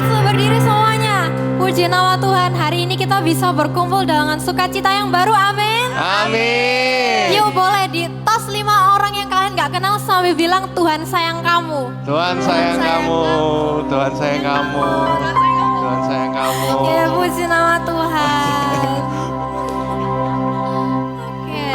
langsung berdiri semuanya. Puji nama Tuhan, hari ini kita bisa berkumpul dengan sukacita yang baru, amin. Amin. Yuk boleh di tos 5 orang yang kalian gak kenal sambil bilang Tuhan sayang kamu. Tuhan sayang kamu, Tuhan sayang kamu, Tuhan sayang kamu. Ya puji nama Tuhan. Oke,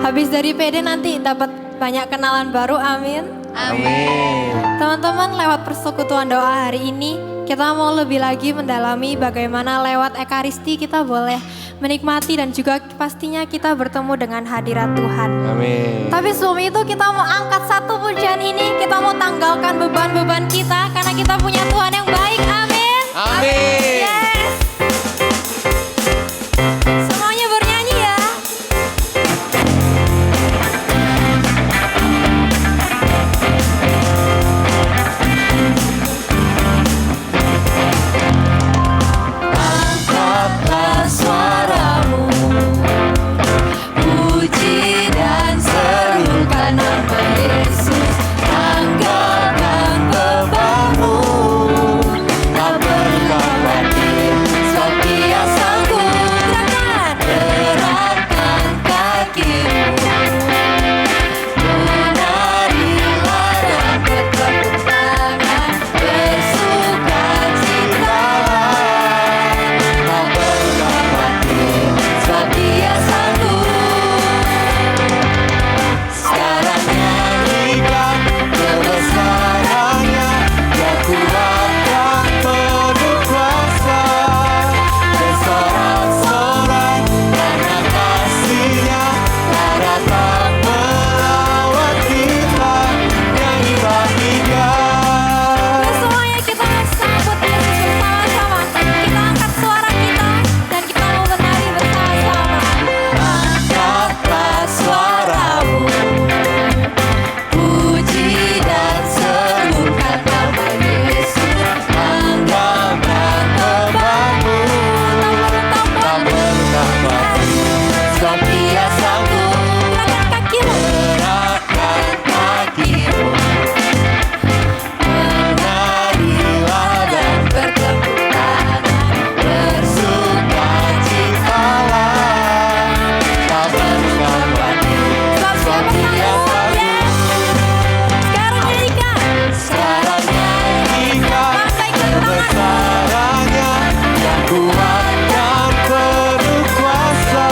habis dari PD nanti dapat banyak kenalan baru, amin. Amin. Teman-teman, lewat persekutuan doa hari ini kita mau lebih lagi mendalami bagaimana lewat Ekaristi kita boleh menikmati dan juga pastinya kita bertemu dengan hadirat Tuhan. Amin. Tapi sebelum itu kita mau angkat satu pujian ini, kita mau tanggalkan beban-beban kita karena kita punya Tuhan yang baik, amin. Amin. Yes. Semuanya bernyanyi ya. Angkatlah suaramu, puji dan serukan nama Yesus. Angkatkan bebanmu, tak perlu khawatir, sebab Dia sanggup. Gerakkan kakimu, menarilah dan bertepuk tangan, bersukacitalah. Tak perlu khawatir, sebab Dia sanggup. Sekarang nyanyikan kebesarannya, Dia kuat dan penuh kuasa. Bersorak-sorai karena kasih-Nya, telah datang melawat kita. Nyanyi bagi Dia. Nah, semuanya kita mau sambut Yesus bersama-sama. Kita angkat suara kita dan kita mau menari bersama-sama. Angkatlah suaramu, puji dan serukan nama Yesus. Angkatkan bebanmu, tak perlu khawatir, sebab Dia sanggup. Gerakan kakimu. Gerakkan kakimu, menarilah dan bertepuk tangan, bersukacitalah. Tak perlu khawatir, Sebab Dia sebab Dia sanggup. sanggup. Yes. Sekarang nyanyikan. Sekarang nyanyikan Lambaikan tangan. kebesarannya, yang kuat dan penuh kuasa.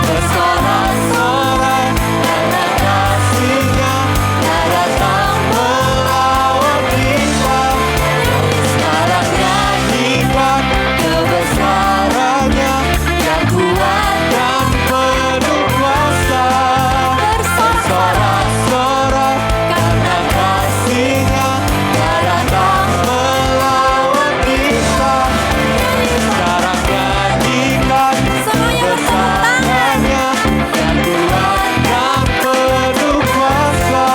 Bersorak-sorai karena kasih-Nya, Dia datang melawat kita. Sekarang nyanyikan kebesarannya, yang kuat dan penuh kuasa. Bersorak-sorai karena kasih-Nya, Dia datang melawat kita. Sekarang nyanyikan Semuanya bertepuk tangan. kebesarannya, yang kuat dan penuh kuasa.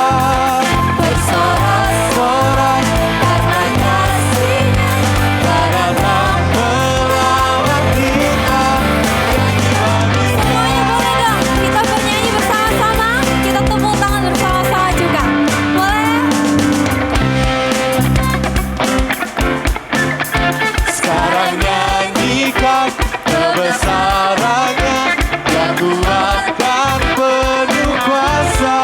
Bersorak-sorai karena kasih-Nya, Dia datang melawat kita. Semuanya boleh dong, kita bernyanyi bersama-sama, kita tepuk tangan bersama-sama juga. Boleh? Sekarang nyanyikan kebesarannya, yang kuat dan penuh kuasa.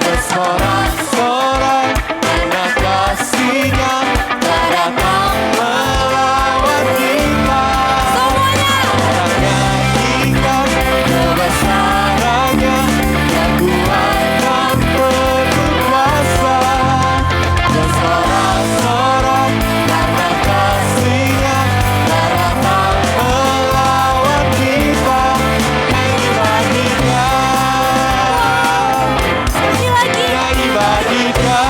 Bersorak-sorai karena kasih-Nya, Dia datang melawat kita. Semuanya. Sekarang nyanyikan kebesarannya, yang kuat dan penuh kuasa. Bersorak-sorai karena kasih-Nya, Dia datang melawat kita. Nyanyi bagi Dia, Nyanyi lagi. nyanyi bagi Dia,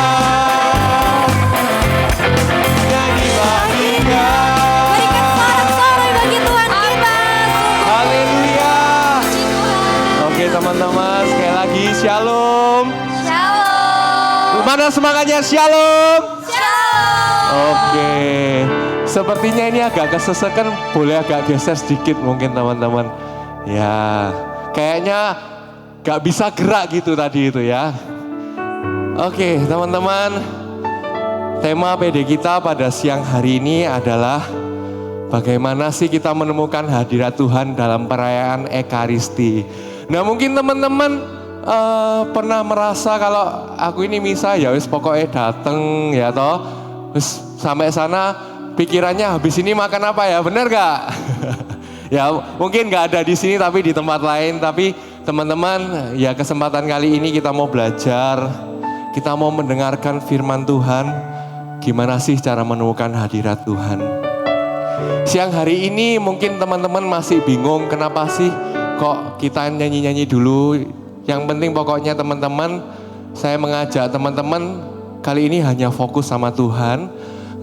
nyanyi bagi Dia. Berikan sorak-sorai bagi Tuhan kita. Haleluya. Oke teman-teman, sekali lagi shalom. Shalom. Mana semangatnya shalom? Shalom. Oke, sepertinya ini agak kesesekan, boleh agak geser sedikit mungkin teman-teman. Ya, kayaknya gak bisa gerak gitu tadi itu ya. Oke teman-teman, Tema PD kita pada siang hari ini adalah bagaimana sih kita menemukan hadirat Tuhan dalam perayaan Ekaristi. Nah mungkin teman-teman pernah merasa kalau aku ini misa ya wis pokoknya dateng ya toh. Terus sampai sana pikirannya habis ini makan apa ya, bener gak? Ya mungkin gak ada di sini tapi di tempat lain. Tapi teman-teman ya kesempatan kali ini kita mau belajar. Kita mau mendengarkan firman Tuhan. Gimana sih cara menemukan hadirat Tuhan? Siang hari ini mungkin teman-teman masih bingung kenapa sih kok kita nyanyi-nyanyi dulu. Yang penting pokoknya teman-teman, saya mengajak teman-teman kali ini hanya fokus sama Tuhan.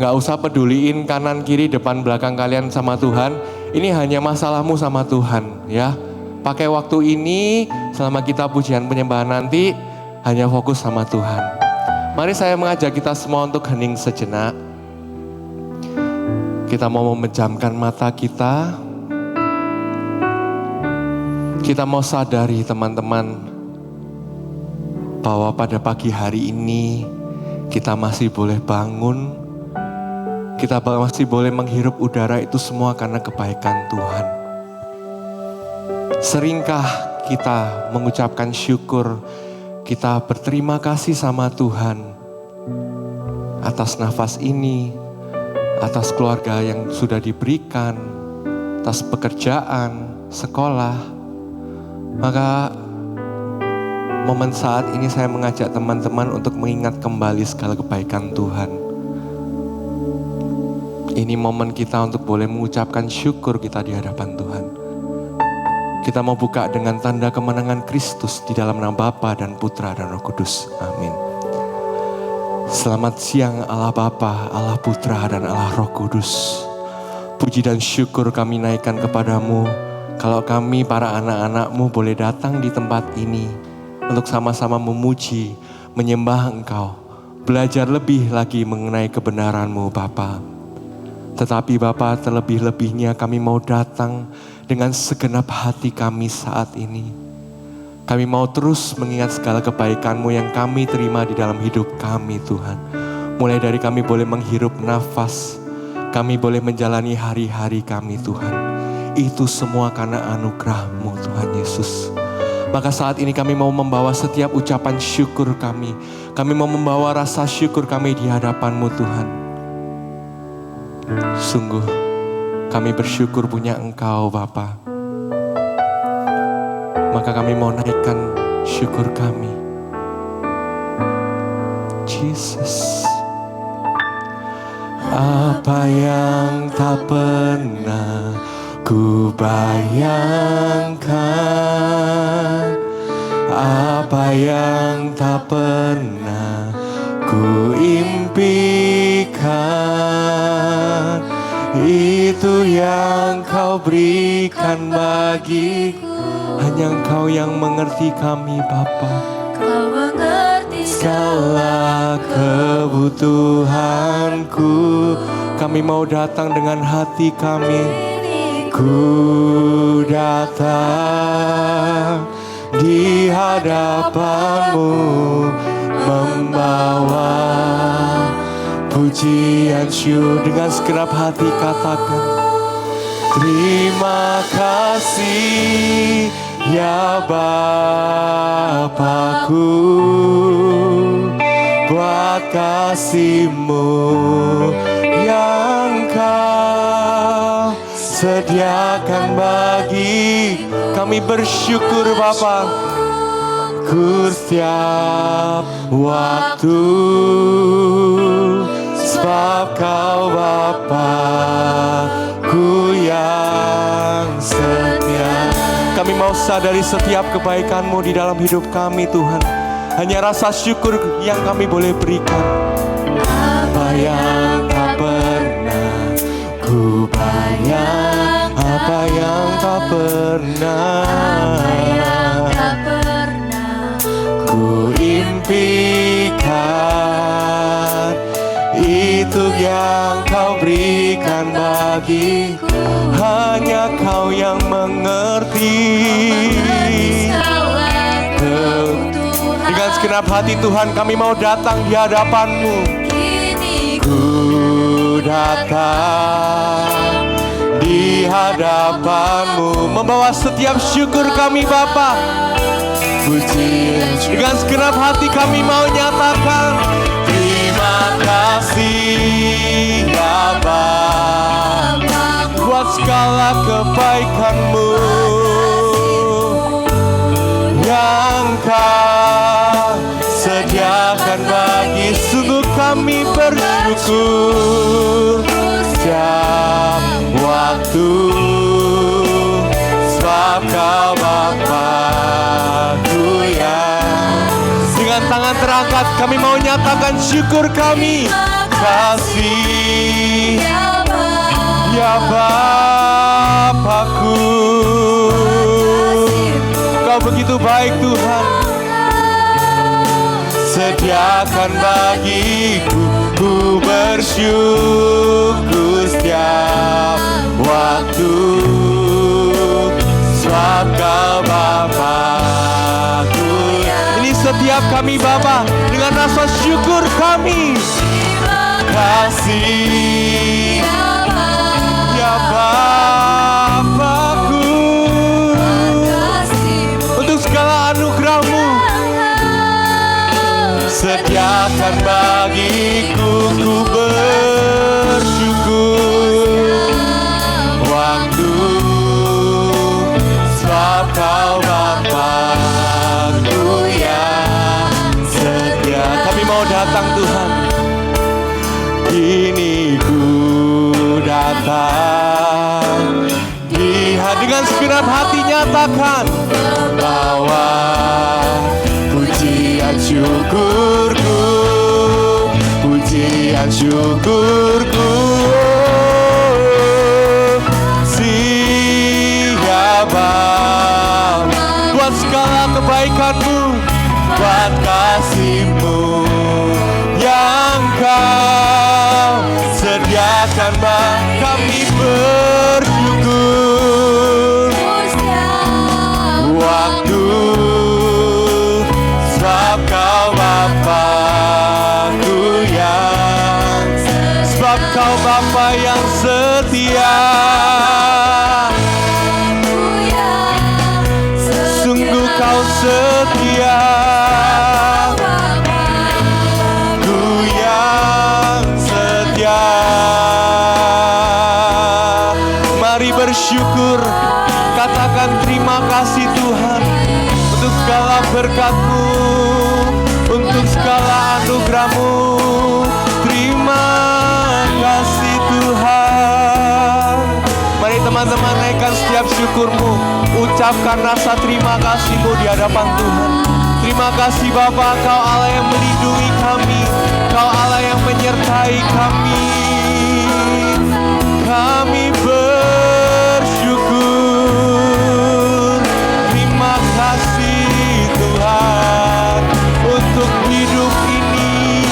Gak usah peduliin kanan kiri depan belakang kalian sama Tuhan. Ini hanya masalahmu sama Tuhan ya. Pakai waktu ini selama kita pujian penyembahan nanti hanya fokus sama Tuhan. Mari saya mengajak kita semua untuk hening sejenak. Kita mau memejamkan mata kita. Kita mau sadari teman-teman bahwa pada pagi hari ini kita masih boleh bangun. Kita masih boleh menghirup udara itu semua karena kebaikan Tuhan. Seringkah kita mengucapkan syukur, kita berterima kasih sama Tuhan atas nafas ini, atas keluarga yang sudah diberikan, atas pekerjaan, sekolah. Maka momen saat ini saya mengajak teman-teman untuk mengingat kembali segala kebaikan Tuhan. Ini momen kita untuk boleh mengucapkan syukur kita di hadapan Tuhan. Kita mau buka dengan tanda kemenangan Kristus di dalam nama Bapa dan Putra dan Roh Kudus. Amin. Selamat siang Allah Bapa, Allah Putra dan Allah Roh Kudus. Puji dan syukur kami naikkan kepadamu. Kalau kami para anak-anakmu boleh datang di tempat ini untuk sama-sama memuji, menyembah Engkau. Belajar lebih lagi mengenai kebenaran-Mu Bapa. Tetapi Bapa terlebih-lebihnya kami mau datang dengan segenap hati kami saat ini. Kami mau terus mengingat segala kebaikan-Mu yang kami terima di dalam hidup kami Tuhan. Mulai dari kami boleh menghirup nafas, kami boleh menjalani hari-hari kami Tuhan. Itu semua karena anugerah-Mu Tuhan Yesus. Maka saat ini kami mau membawa setiap ucapan syukur kami. Kami mau membawa rasa syukur kami di hadapan-Mu Tuhan. Sungguh kami bersyukur punya Engkau Bapa. Maka kami mau naikkan syukur kami. Jesus. Apa yang tak pernah ku bayangkan, apa yang tak pernah ku impikan, itu yang Kau berikan bagiku. Hanya Engkau yang mengerti kami Bapa. Kau mengerti segala kebutuhanku. Kami mau datang dengan hati kami. Ku datang di hadapan-Mu membawa pujian syukur. Dengan segenap hati katakan, terima kasih ya Bapakku, buat kasih-Mu yang Kau sediakan bagi kami. Bersyukur Bapa, ku setiap waktu, sebab Kau Bapa-Ku yang setia. Kami mau sadari setiap kebaikan-Mu di dalam hidup kami Tuhan. Hanya rasa syukur yang kami boleh berikan. Apa yang tak pernah ku bayang, apa yang tak pernah ku impikan, itu yang Kau berikan bagiku. Hanya Kau yang mengerti. Dengan segenap hati Tuhan kami mau datang di hadapan-Mu. datang di hadapan-Mu, membawa setiap syukur kami Bapa. Pujian dengan segenap hati kami mau nyatakan terima kasih ya Bapa buat segala kebaikan-Mu yang Kau sediakan bagi, sungguh kami bersyukur setiap waktu, sebab Kau Bapa-Ku yang dengan tangan terangkat kami mau nyatakan syukur kami. Kasih ya Bapa-Ku, Kau begitu baik Tuhan, sediakan bagiku, ku bersyukur setiap waktu, sebab Kau Bapa-Ku. Ini setiap kami Bapa dengan rasa syukur kami. Kasih ya Bapa-Ku untuk segala anugerah-Mu, sediakan bagiku, ku bersyukur waktu, sebab Kau Bapa-Ku yang setia. Kami mau datang Tuhan, kini ku datang dengan segenap hati nyatakan bahwa pujian syukurku, pujian syukurku siapa buat segala kebaikan-Mu, buat kasih-Mu yang Kau sediakan bagi kami bersyukur waktu, sebab Kau Bapa-Ku yang, sebab Kau Bapa yang setia, sungguh Kau setia. Ku yang setia. Mari bersyukur, katakan terima kasih Tuhan untuk segala berkat-Mu, untuk segala anugerah-Mu. Terima kasih Tuhan. Mari teman-teman naikkan setiap syukur-Mu, ucapkan rasa terima kasih-Mu di hadapan Tuhan. Terima kasih Bapa, Kau Allah yang melindungi kami, Kau Allah yang menyertai kami. Kami bersyukur. Terima kasih Tuhan untuk hidup ini,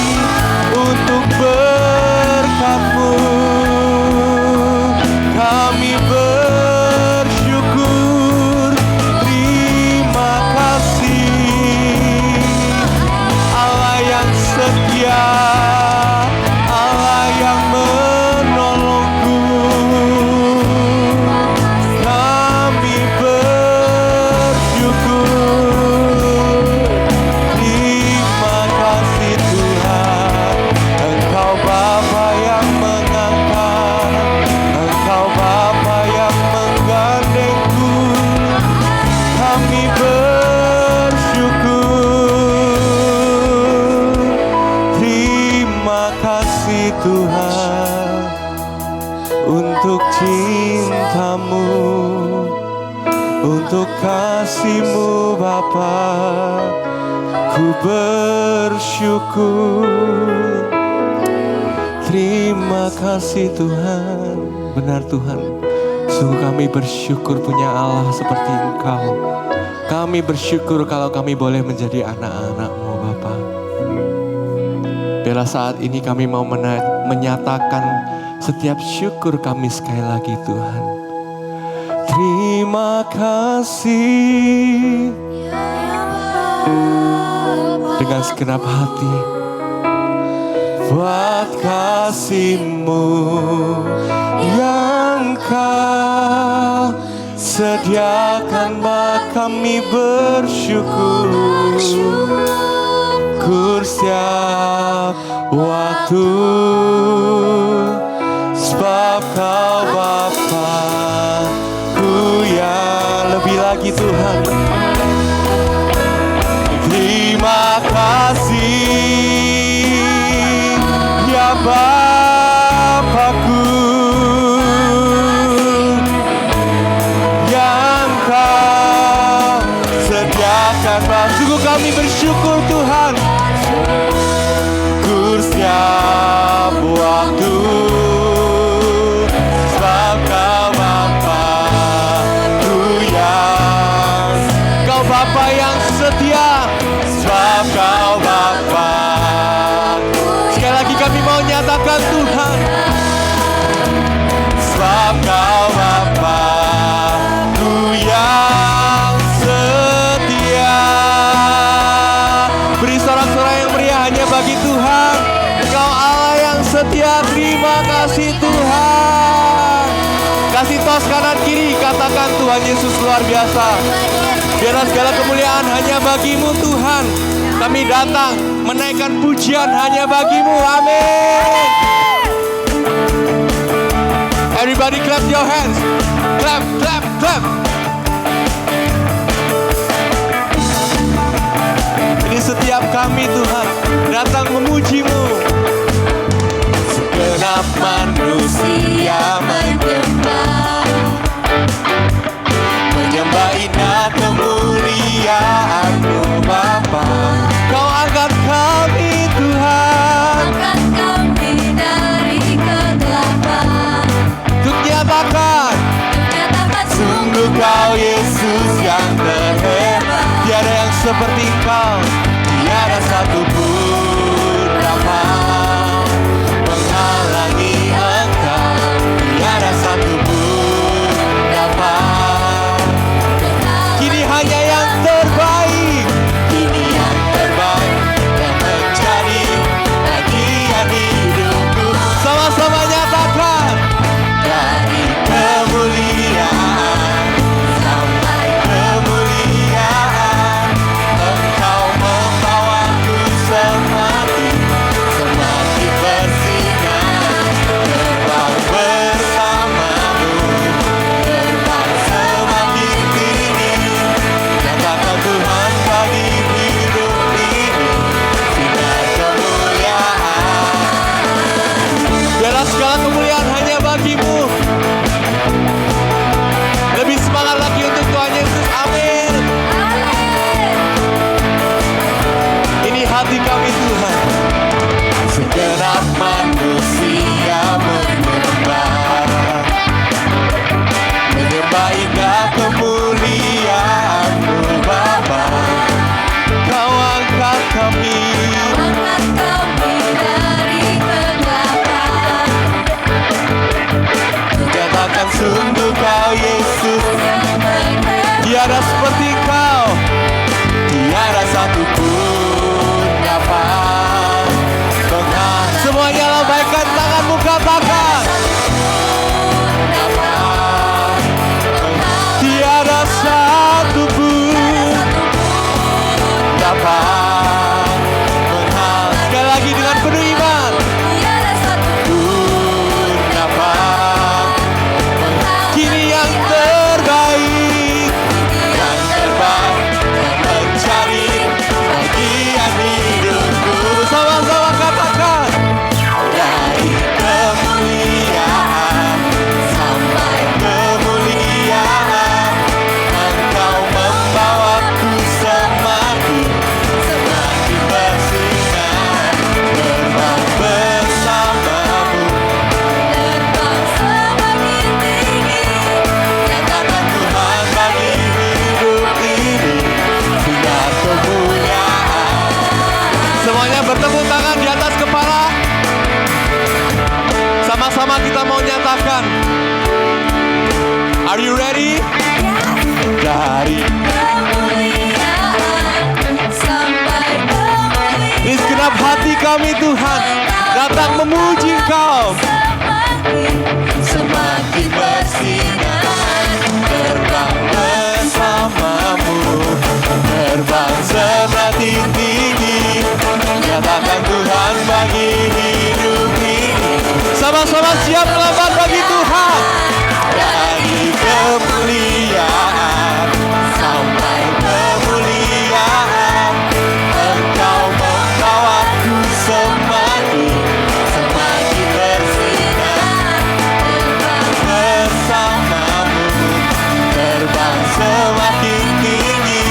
untuk berkat-Mu. Kami bersyukur. Terima kasih Allah yang setia, Allah yang menolongku. Kami bersyukur. Terima kasih Tuhan, Engkau Bapa yang mengangkat, Engkau Bapa yang menggandengku. Kami bersyukur. Terima kasih Tuhan untuk cinta-Mu, untuk kasih-Mu Bapa. Ku bersyukur. Terima kasih Tuhan. Benar Tuhan, sungguh kami bersyukur punya Allah seperti Engkau. Kami bersyukur kalau kami boleh menjadi anak-anak-Mu Bapa. Bila saat ini kami mau menyatakan setiap syukur kami sekali lagi Tuhan. Terima kasih dengan segenap hati. buat kasih-Mu yang Kau sediakan bagi kami bersyukur setiap waktu, sebab Kau Bapa-Ku yang lebih lagi Tuhan. Terima kasih ya Bapa-Ku yang Kau sediakan. Sungguh kami bersyukur Tuhan, setiap waktu, sebab Kau Bapa-Ku yang, Kau Bapa yang setia, sebab Kau Bapa. Sekali lagi kami mau nyatakan Tuhan, sebab Kau Bapa-Ku yang setia. Beri sorak-sorai yang meriah hanya bagi Tuhan. Engkau Allah yang setia. Terima kasih Tuhan. Kasih tos kanan kiri, katakan Tuhan Yesus luar biasa. Biarlah segala kemuliaan hanya bagi-Mu Tuhan. Kami datang menaikkan pujian hanya bagi-Mu. Amin. Everybody clap your hands. Clap, clap, clap. Ini setiap kami Tuhan datang memuji-Mu. Segenap manusia menyembah indah kemuliaan-Mu Bapa. Kau angkat kami Tuhan, Angkat kami dari kegelapan, untuk nyatakan sungguh Kau Yesus yang terhebat. Tiada yang seperti Kau, tiada satu pun dapat menghalangi Engkau, tiada satu pun dapat. Kini hanya yang terbaik, kini yang terbaik yang menjadi bagian hidupku. Sama-sama nyatakan, dari kemuliaan sampai kemuliaan, Engkau membawaku semakin bersinar. Terbang bersama-Mu, terbang semakin tinggi. Nyatakan Tuhan bagi hidup ini sinar kemuliaan. Biarlah segala kemuliaan hanya bagi-Mu. Lebih semangat lagi untuk Tuhan Yesus. Amin. Ini hati kami Tuhan. Segenap manusia menyembah indah kemuliaan-Mu Bapa. Kau angkat kami, angkat kami dari kegelapan, nyatakan sungguh Kau Yesus yang terhebat. tiada seperti Kau, tiada satu pun dapat menghalangi. Semuanya lambaikan tanganmu, katakan tiada satu pun dapat menghalangi. Sekali lagi dengan penuh iman, Tiada satu pun dapat menghalangi. Kini yang terbaik, yang terbaik yang mencari bagian hidupku. Sama-sama katakan, dari kemuliaan sampai kemuliaan, Engkau membawaku semakin bersinar. Terbang bersama-Mu, terbang semakin tinggi. nyatakan Tuhan bagi hidup ini sinar kemuliaan. Semuanya bertepuk tangan di atas kepala. Sama-sama kita mau nyatakan. Are you ready? Dari Kemuliaan sampai kemuliaan, ini segenap hati kami Tuhan. Engkau datang memuji Engkau. Semakin bersinar, terbang bersamamu, terbang seperti tinggi, nyatakan Tuhan bagi hidup ini. Sama-sama siap melompat bagi Tuhan. Dari kemuliaan sampai kemuliaan, Engkau membawaku semakin bersinar, terbang bersamamu, terbang semakin tinggi,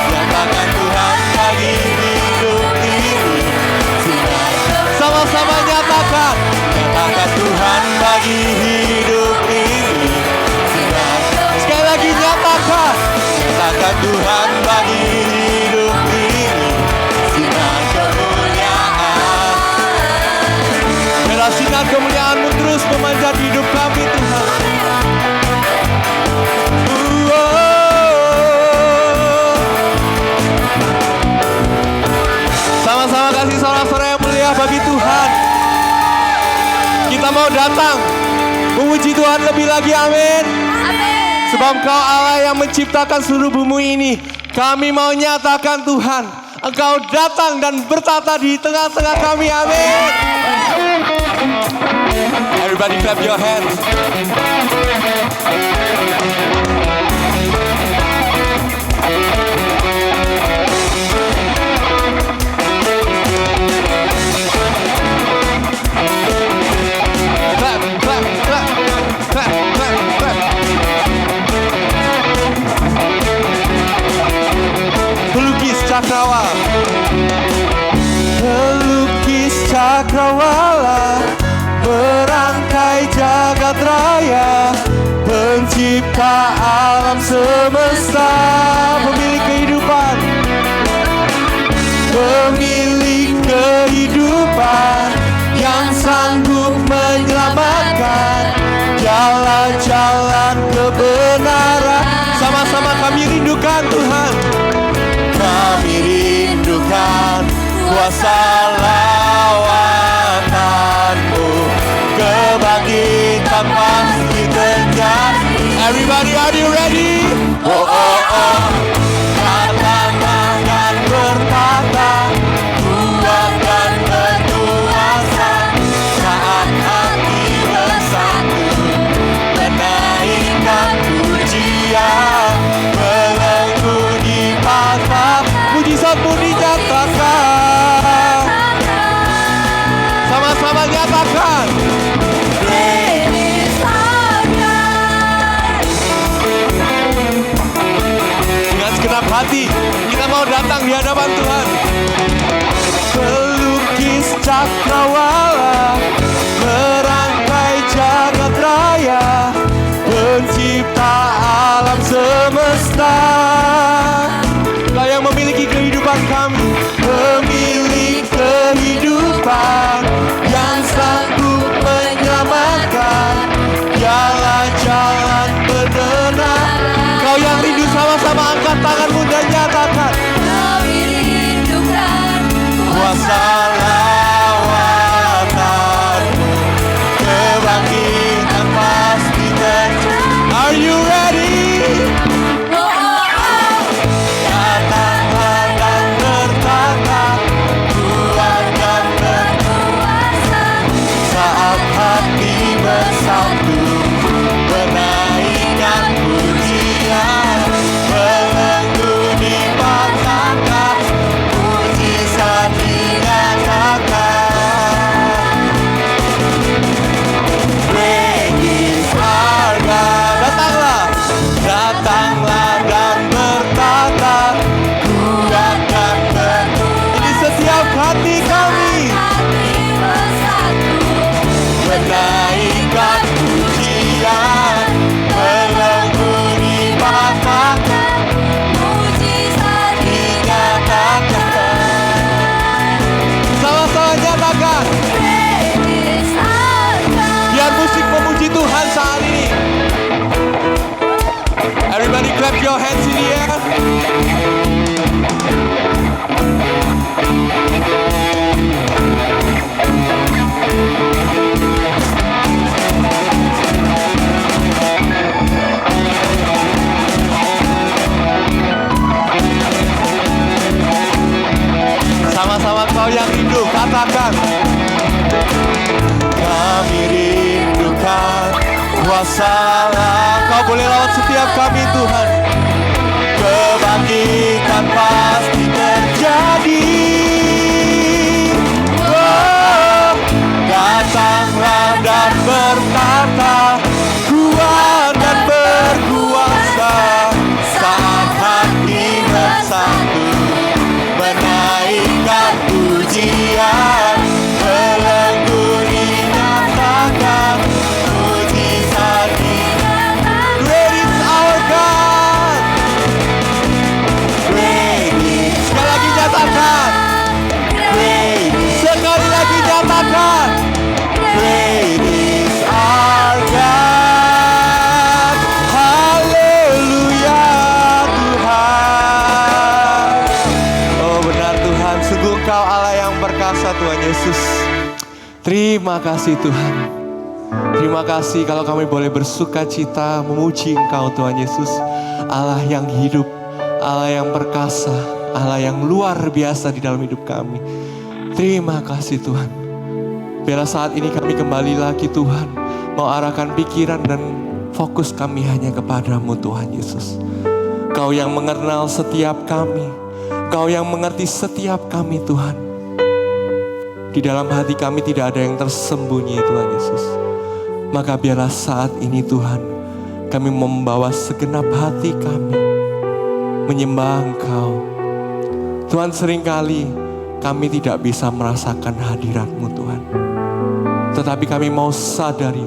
nyatakan Tuhan bagi hidup ini. Sama-sama nyatakan Tuhan bagi hidup ini. sekali lagi, nyatakan Tuhan bagi hidup ini. Sinar kemuliaan. biarlah sinar kemuliaan-Mu terus memanjat hidup kami Tuhan. Sama-sama kasih sorak-sorai yang mulia bagi Tuhan. Kita mau datang memuji Tuhan lebih lagi, amin. Sebab Engkau Allah yang menciptakan seluruh bumi ini. Kami mau nyatakan Tuhan, Engkau datang dan bertata di tengah-tengah kami, amin. Everybody clap your hands. Clap, clap, clap, clap, clap, clap. Pelukis cakrawala, pelukis cakrawala, merangkai jagat raya, pencipta alam semesta, pemilik kehidupan, pemilik kehidupan yang sanggup menyelamatkan jalan-jalan kebenaran. Sama-sama kami rindukan Tuhan. Kami rindukan kuasa lawatan-Mu, kebangkitan pasti terjadi. Everybody, are you ready? Oh, oh, oh. Datanglah dan bertata, kuat dan berkuasa, saat hati bersatu, menaikkan pujian, belenggu dipatah, Mujizat-Mu dinyatakan. Sama-sama nyatakan. Dengan segenap hati kita mau datang di hadapan Tuhan. Pelukis cakrawala, merangkai jagat raya, pencipta alam semesta. Kau yang memiliki kehidupan kami, pemilik kehidupan yang sanggup menyelamatkan jalan-jalan benar. Kau yang rindu, sama-sama angkat tanganmu dan nyatakan. kuasa lawatan-Mu, kebangkitan pasti terjadi. Are you ready? Datanglah dan bertata, kuat dan berkuasa, saat hati bersatu, menaikkan pujian, belenggu dipatahkan, mujizat dinyatakan. Regis harga, datanglah dan bertata, kuat dan berkuasa. Ini setiap hati kami. Menaikkan pujian, belenggu dipatahkan, mujizat dinyatakan. Sama-sama nyatakan. Biar musik memuji Tuhan saat ini. Everybody clap your hands in the air. masalah. Kau boleh lawat setiap kami Tuhan. Kebangkitan pasti terjadi. Oh, datanglah dan berkata, kuat dan berkuasa. Saat hati bersatu menaikkan pujian, belenggu dinyatakan, mujizat dinyatakan. Great is our God. Great is. Sekali lagi nyatakan. Great. Sekali lagi nyatakan. Great is our God. Haleluya Tuhan. Oh benar Tuhan, sungguh Engkau Allah yang perkasa Tuhan Yesus. Terima kasih Tuhan. Terima kasih kalau kami boleh bersuka cita memuji Engkau Tuhan Yesus. Allah yang hidup, Allah yang perkasa, Allah yang luar biasa di dalam hidup kami. Terima kasih Tuhan. Biarlah saat ini kami kembali lagi Tuhan, mau arahkan pikiran dan fokus kami hanya kepadamu Tuhan Yesus. Kau yang mengenal setiap kami, Kau yang mengerti setiap kami Tuhan. Di dalam hati kami tidak ada yang tersembunyi Tuhan Yesus. Maka biarlah saat ini Tuhan, kami membawa segenap hati kami menyembah Engkau. Tuhan, seringkali kami tidak bisa merasakan hadirat-Mu Tuhan. Tetapi kami mau sadari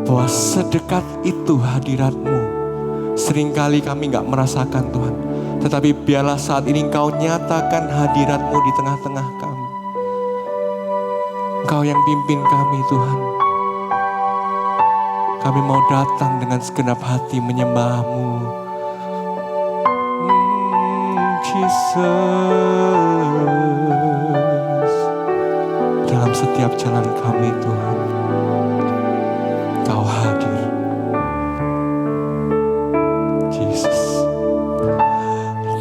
bahwa sedekat itu hadirat-Mu. Seringkali kami gak merasakan Tuhan. Tetapi biarlah saat ini Engkau nyatakan hadirat-Mu di tengah-tengah kami. Engkau yang pimpin kami Tuhan. Kami mau datang dengan segenap hati menyembah-Mu. Jesus. Dalam setiap jalan kami Tuhan, Kau hadir. Jesus.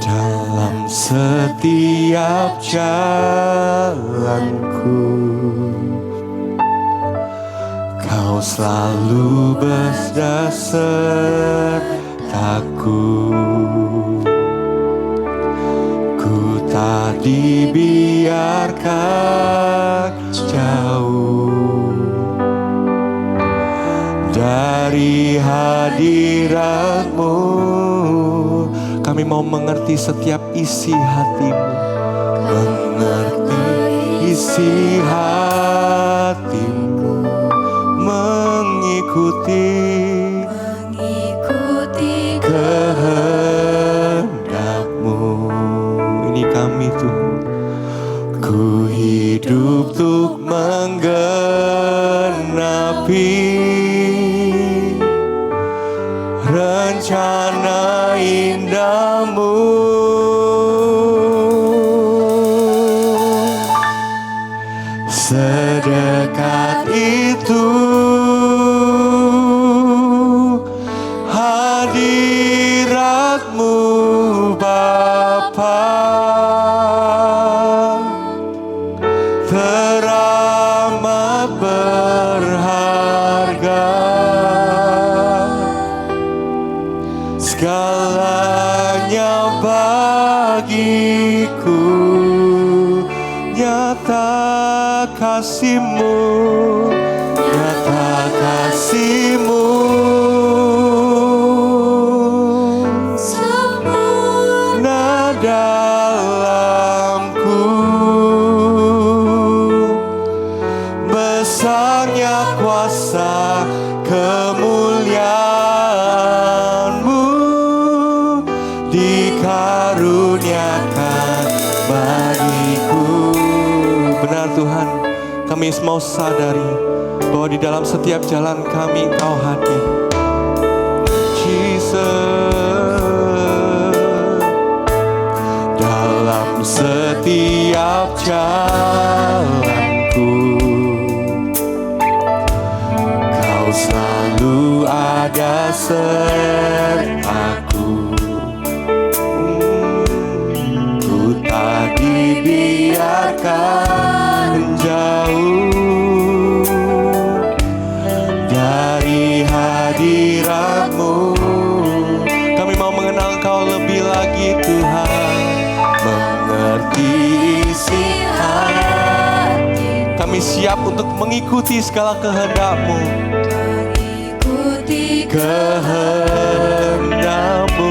Dalam setiap jalanku, Kau selalu bersertaku. Ku tak dibiarkan jauh dari hadirat-Mu. Kami mau mengerti setiap isi hati-Mu, mengerti isi hati-Mu, mengikuti kehendak-Mu. Ini kami Tuhan. Ku hidup untuk menggenapi rencana indah-Mu. Sedekat itu hadirat-Mu Bapa, teramat berharga. Segalanya bagiku, nyata kasih-Mu, nyata kasih-Mu. Sempurna dalamku, besarnya kuasa kemuliaan-Mu dikaruniakan bagiku. Benar Tuhan, kami mau sadari bahwa di dalam setiap jalan kami Engkau hadir. Jesus. Dalam setiap jalanku, Kau selalu ada sertaku. Ku tak dibiarkan jauh dari hadirat siap untuk mengikuti segala kehendak-Mu. Ikuti Kehendak-Mu,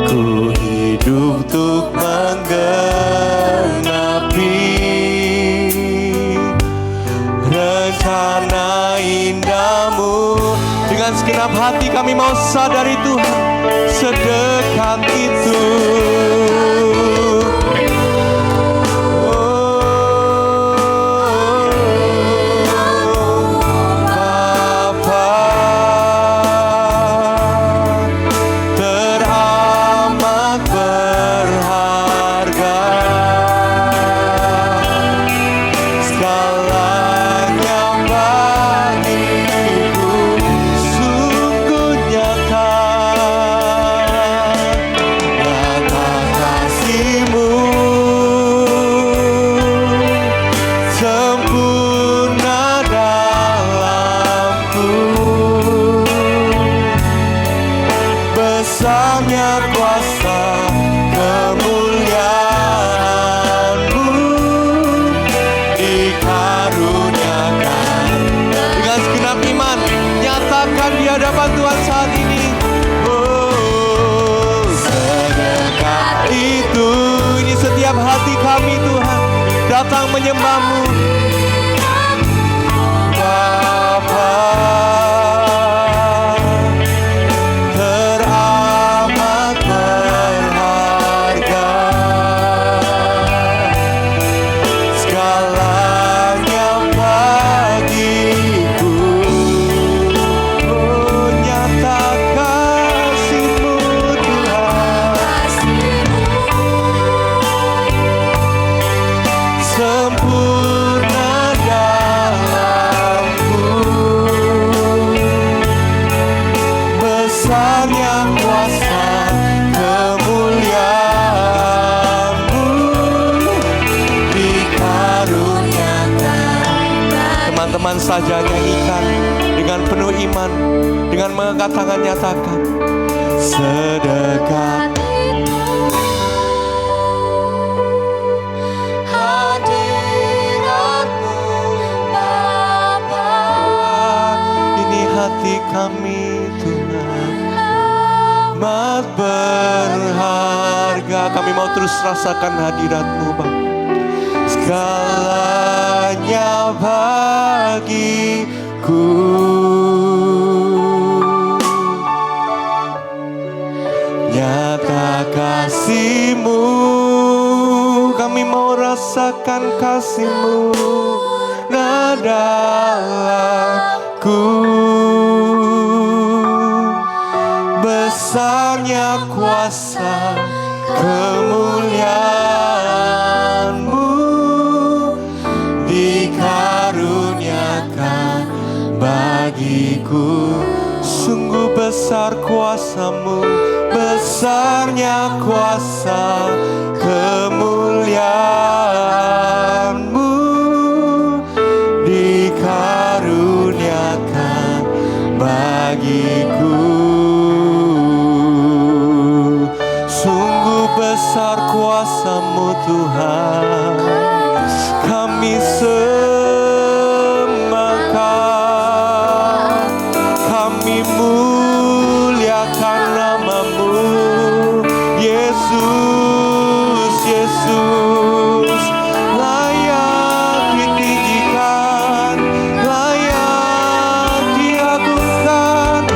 ku hidup untuk menggenapi rencana indah-Mu. Dengan segenap hati kami mau sadari Tuhan, sedekat itu. Datang menyembah-Mu, Bapa, teramat berharga, segalanya bagiku. Oh, nyata kasih-Mu Tuhan, sempurna dalamku, besarnya kuasa kemuliaan-Mu dikaruniakan. Teman-teman saja nyanyikan dengan penuh iman, dengan mengangkat tangan nyatakan, sedekat hati kami Tuhan, amat berharga. Kami mau terus rasakan hadirat-Mu Bapa. Segalanya bagiku, nyata kasih-Mu. Kami mau rasakan kasih-Mu nah dalamku. Besarnya kuasa kemuliaan-Mu dikaruniakan bagiku. Sungguh besar kuasa-Mu, besarnya kuasa kemuliaan-Mu dikaruniakan bagiku. Sungguh besar kuasa-Mu Tuhan, kami sembahkan, kami muliakan nama-Mu, Yesus, Yesus. Layak ditinggikan, layak diagungkan,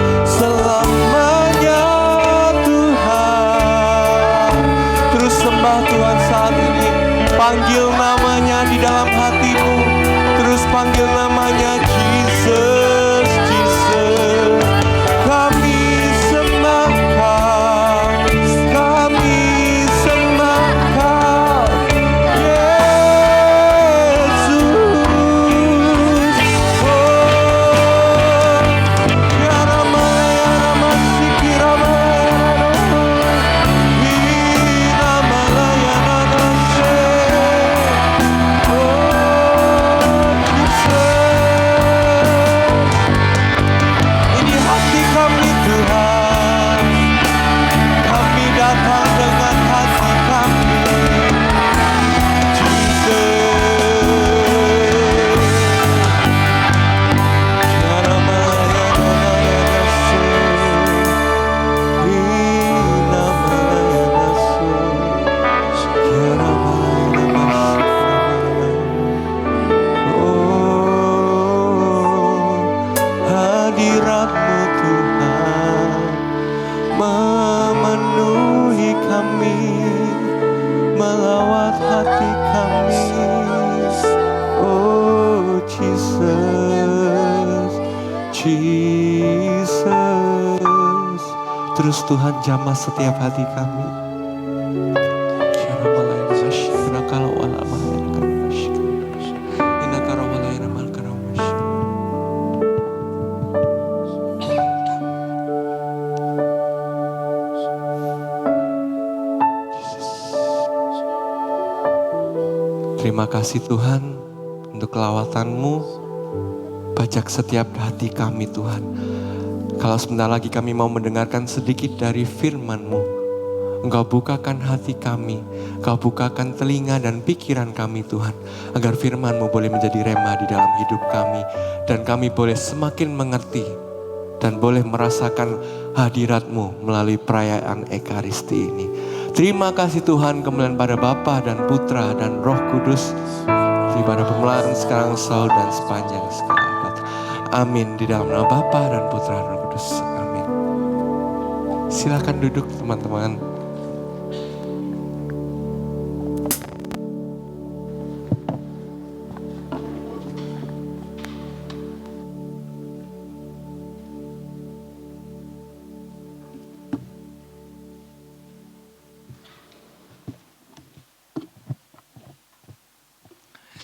Jesus. Terus Tuhan jamah setiap hati kami. Terima kasih Tuhan untuk kelawatan-Mu, bajak setiap hati kami Tuhan. Kalau sebentar lagi kami mau mendengarkan sedikit dari firman-Mu, Engkau bukakan hati kami, Engkau bukakan telinga dan pikiran kami Tuhan, agar firman-Mu boleh menjadi rema di dalam hidup kami, dan kami boleh semakin mengerti, dan boleh merasakan hadirat-Mu melalui perayaan Ekaristi ini. Terima kasih Tuhan, kemuliaan pada Bapa dan Putra dan Roh Kudus, pada permulaan sekarang selalu dan sepanjang segala abad. Amin. Di dalam nama Bapa dan Putra dan Roh Kudus. Amin. Silakan duduk teman-teman.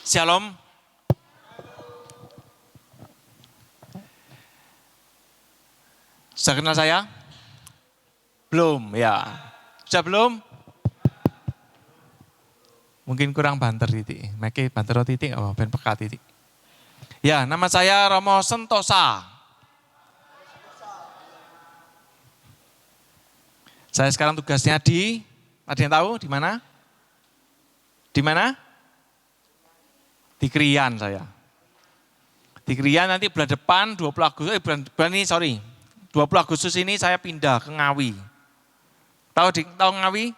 Shalom. Sudah kenal saya? Belum, ya. Sudah belum? Mungkin kurang banter titik. Mungkin banter titik, oh, ben peka titik. Ya, nama saya Romo Sentosa. Saya sekarang tugasnya ada yang tahu di mana? Di mana? Di Krian saya. Di Krian nanti bulan depan 20 Agustus, 20 Agustus ini saya pindah ke Ngawi. Tahu Ngawi?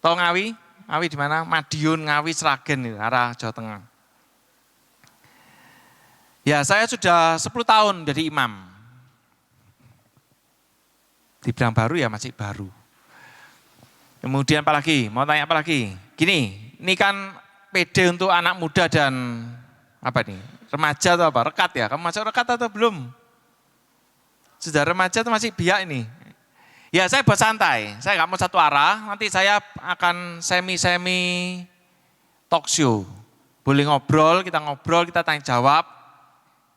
Tahu Ngawi? Ngawi di mana? Madiun, Ngawi, Sragen, arah Jawa Tengah. Ya, saya sudah 10 tahun jadi imam. Dibilang baru ya masih baru. Kemudian apa lagi? Mau tanya apa lagi? Gini, ini kan PD untuk anak muda dan apa nih? Remaja atau apa? Rekat ya? Kamu masuk rekat atau belum? Sudah remaja atau masih biak ini? Ya saya buat santai, saya nggak mau satu arah, nanti saya akan semi-semi talk show. Boleh ngobrol, kita tanya jawab.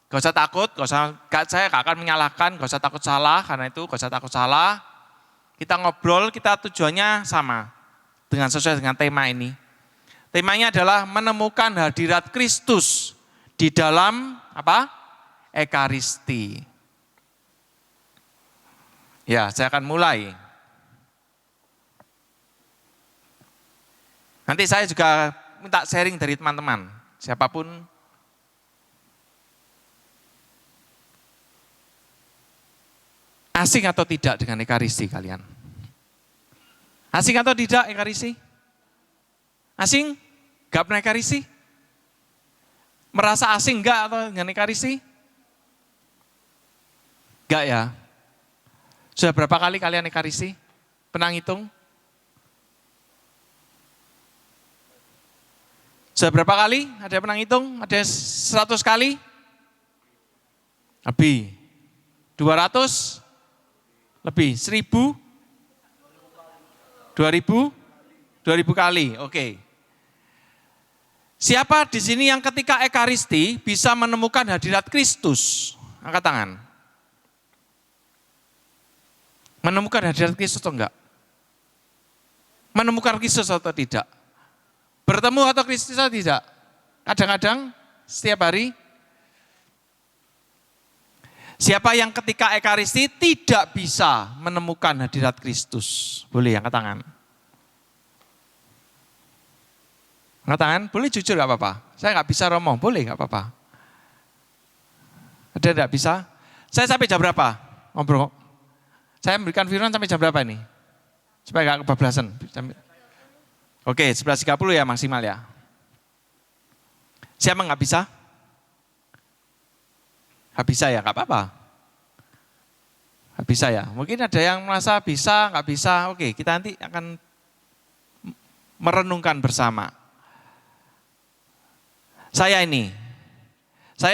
Gak usah takut, saya gak akan menyalahkan, gak usah takut salah, karena itu gak usah takut salah. Kita ngobrol, kita tujuannya sama, dengan sesuai dengan tema ini. Temanya adalah menemukan hadirat Kristus di dalam apa? Ekaristi. Ya, saya akan mulai. Nanti saya juga minta sharing dari teman-teman, siapapun. Asing atau tidak dengan Ekaristi kalian? Asing atau tidak Ekaristi? Asing? Gak pernah Ekaristi? Merasa asing enggak atau dengan Ekaristi? Enggak ya? Sudah berapa kali kalian Ekaristi? Pernah ngitung? Sudah berapa kali? Ada yang pernah ngitung? Ada 100 kali? Lebih. 200? Lebih. 1000? 2000? 2000 kali, oke. Siapa di sini yang ketika Ekaristi bisa menemukan hadirat Kristus? Angkat tangan. Menemukan hadirat Kristus atau enggak? Menemukan Kristus atau tidak? Bertemu atau Kristus atau tidak? Kadang-kadang, setiap hari. Siapa yang ketika Ekaristi tidak bisa menemukan hadirat Kristus? Boleh angkat tangan. Angkat tangan, boleh jujur gak apa-apa. Saya gak bisa Romo, boleh gak apa-apa. Ada gak bisa? Saya sampai jam berapa? Ngobrol. Saya memberikan firman sampai jam berapa ini? Supaya gak kebablasan. Oke, 11.30 ya maksimal ya. Siapa gak bisa? Gak bisa ya, gak apa-apa. Gak bisa ya. Mungkin ada yang merasa bisa, gak bisa. Oke, kita nanti akan merenungkan bersama. Saya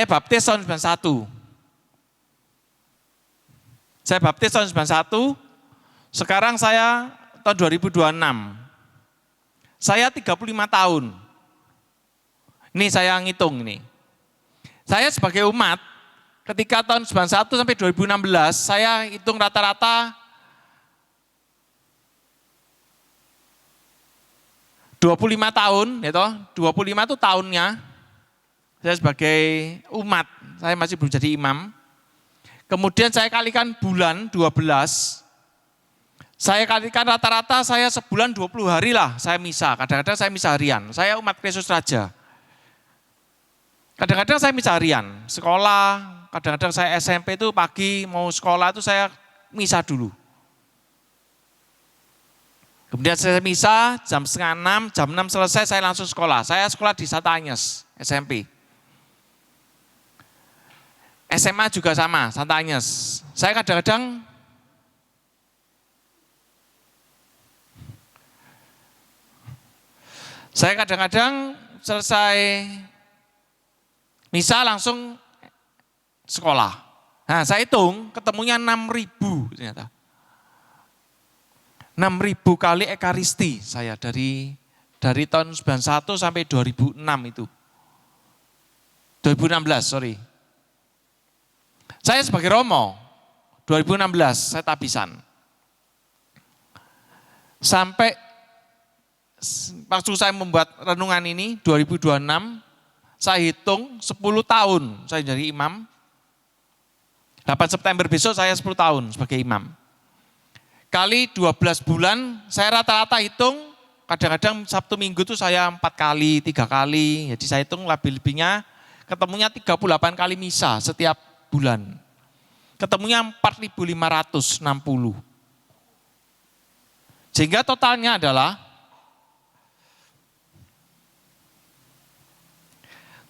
baptis tahun 91. Saya baptis tahun 91, sekarang saya tahun 2026. Saya 35 tahun. Ini saya ngitung ini. Saya sebagai umat, ketika tahun 91 sampai 2016, saya hitung rata-rata 25 tahun, ya toh, 25 itu tahunnya. Saya sebagai umat, saya masih belum jadi imam. Kemudian saya kalikan bulan 12. Saya kalikan rata-rata saya sebulan 20 hari lah saya misa. Kadang-kadang saya misa harian. Saya umat Kristus Raja. Kadang-kadang saya misa harian. Sekolah, kadang-kadang saya SMP itu pagi mau sekolah itu saya misa dulu. Kemudian saya misa jam 5:30, jam 6 selesai saya langsung sekolah. Saya sekolah di Santa Agnes, SMP. SMA juga sama, Santa Agnes. Saya kadang-kadang selesai misa langsung sekolah. Nah saya hitung ketemunya 6.000 ternyata. 6.000 kali ekaristi saya dari tahun 91 sampai 2006 itu. 2016, sorry. Saya sebagai romo, 2016 saya tabisan. Sampai waktu saya membuat renungan ini, 2026, saya hitung 10 tahun saya jadi imam. 8 September besok saya 10 tahun sebagai imam. Kali 12 bulan, saya rata-rata hitung, kadang-kadang Sabtu Minggu itu saya 4 kali, 3 kali, jadi saya hitung lebih-lebihnya, ketemunya 38 kali misa setiap bulan. Ketemunya 4.560. Sehingga totalnya adalah,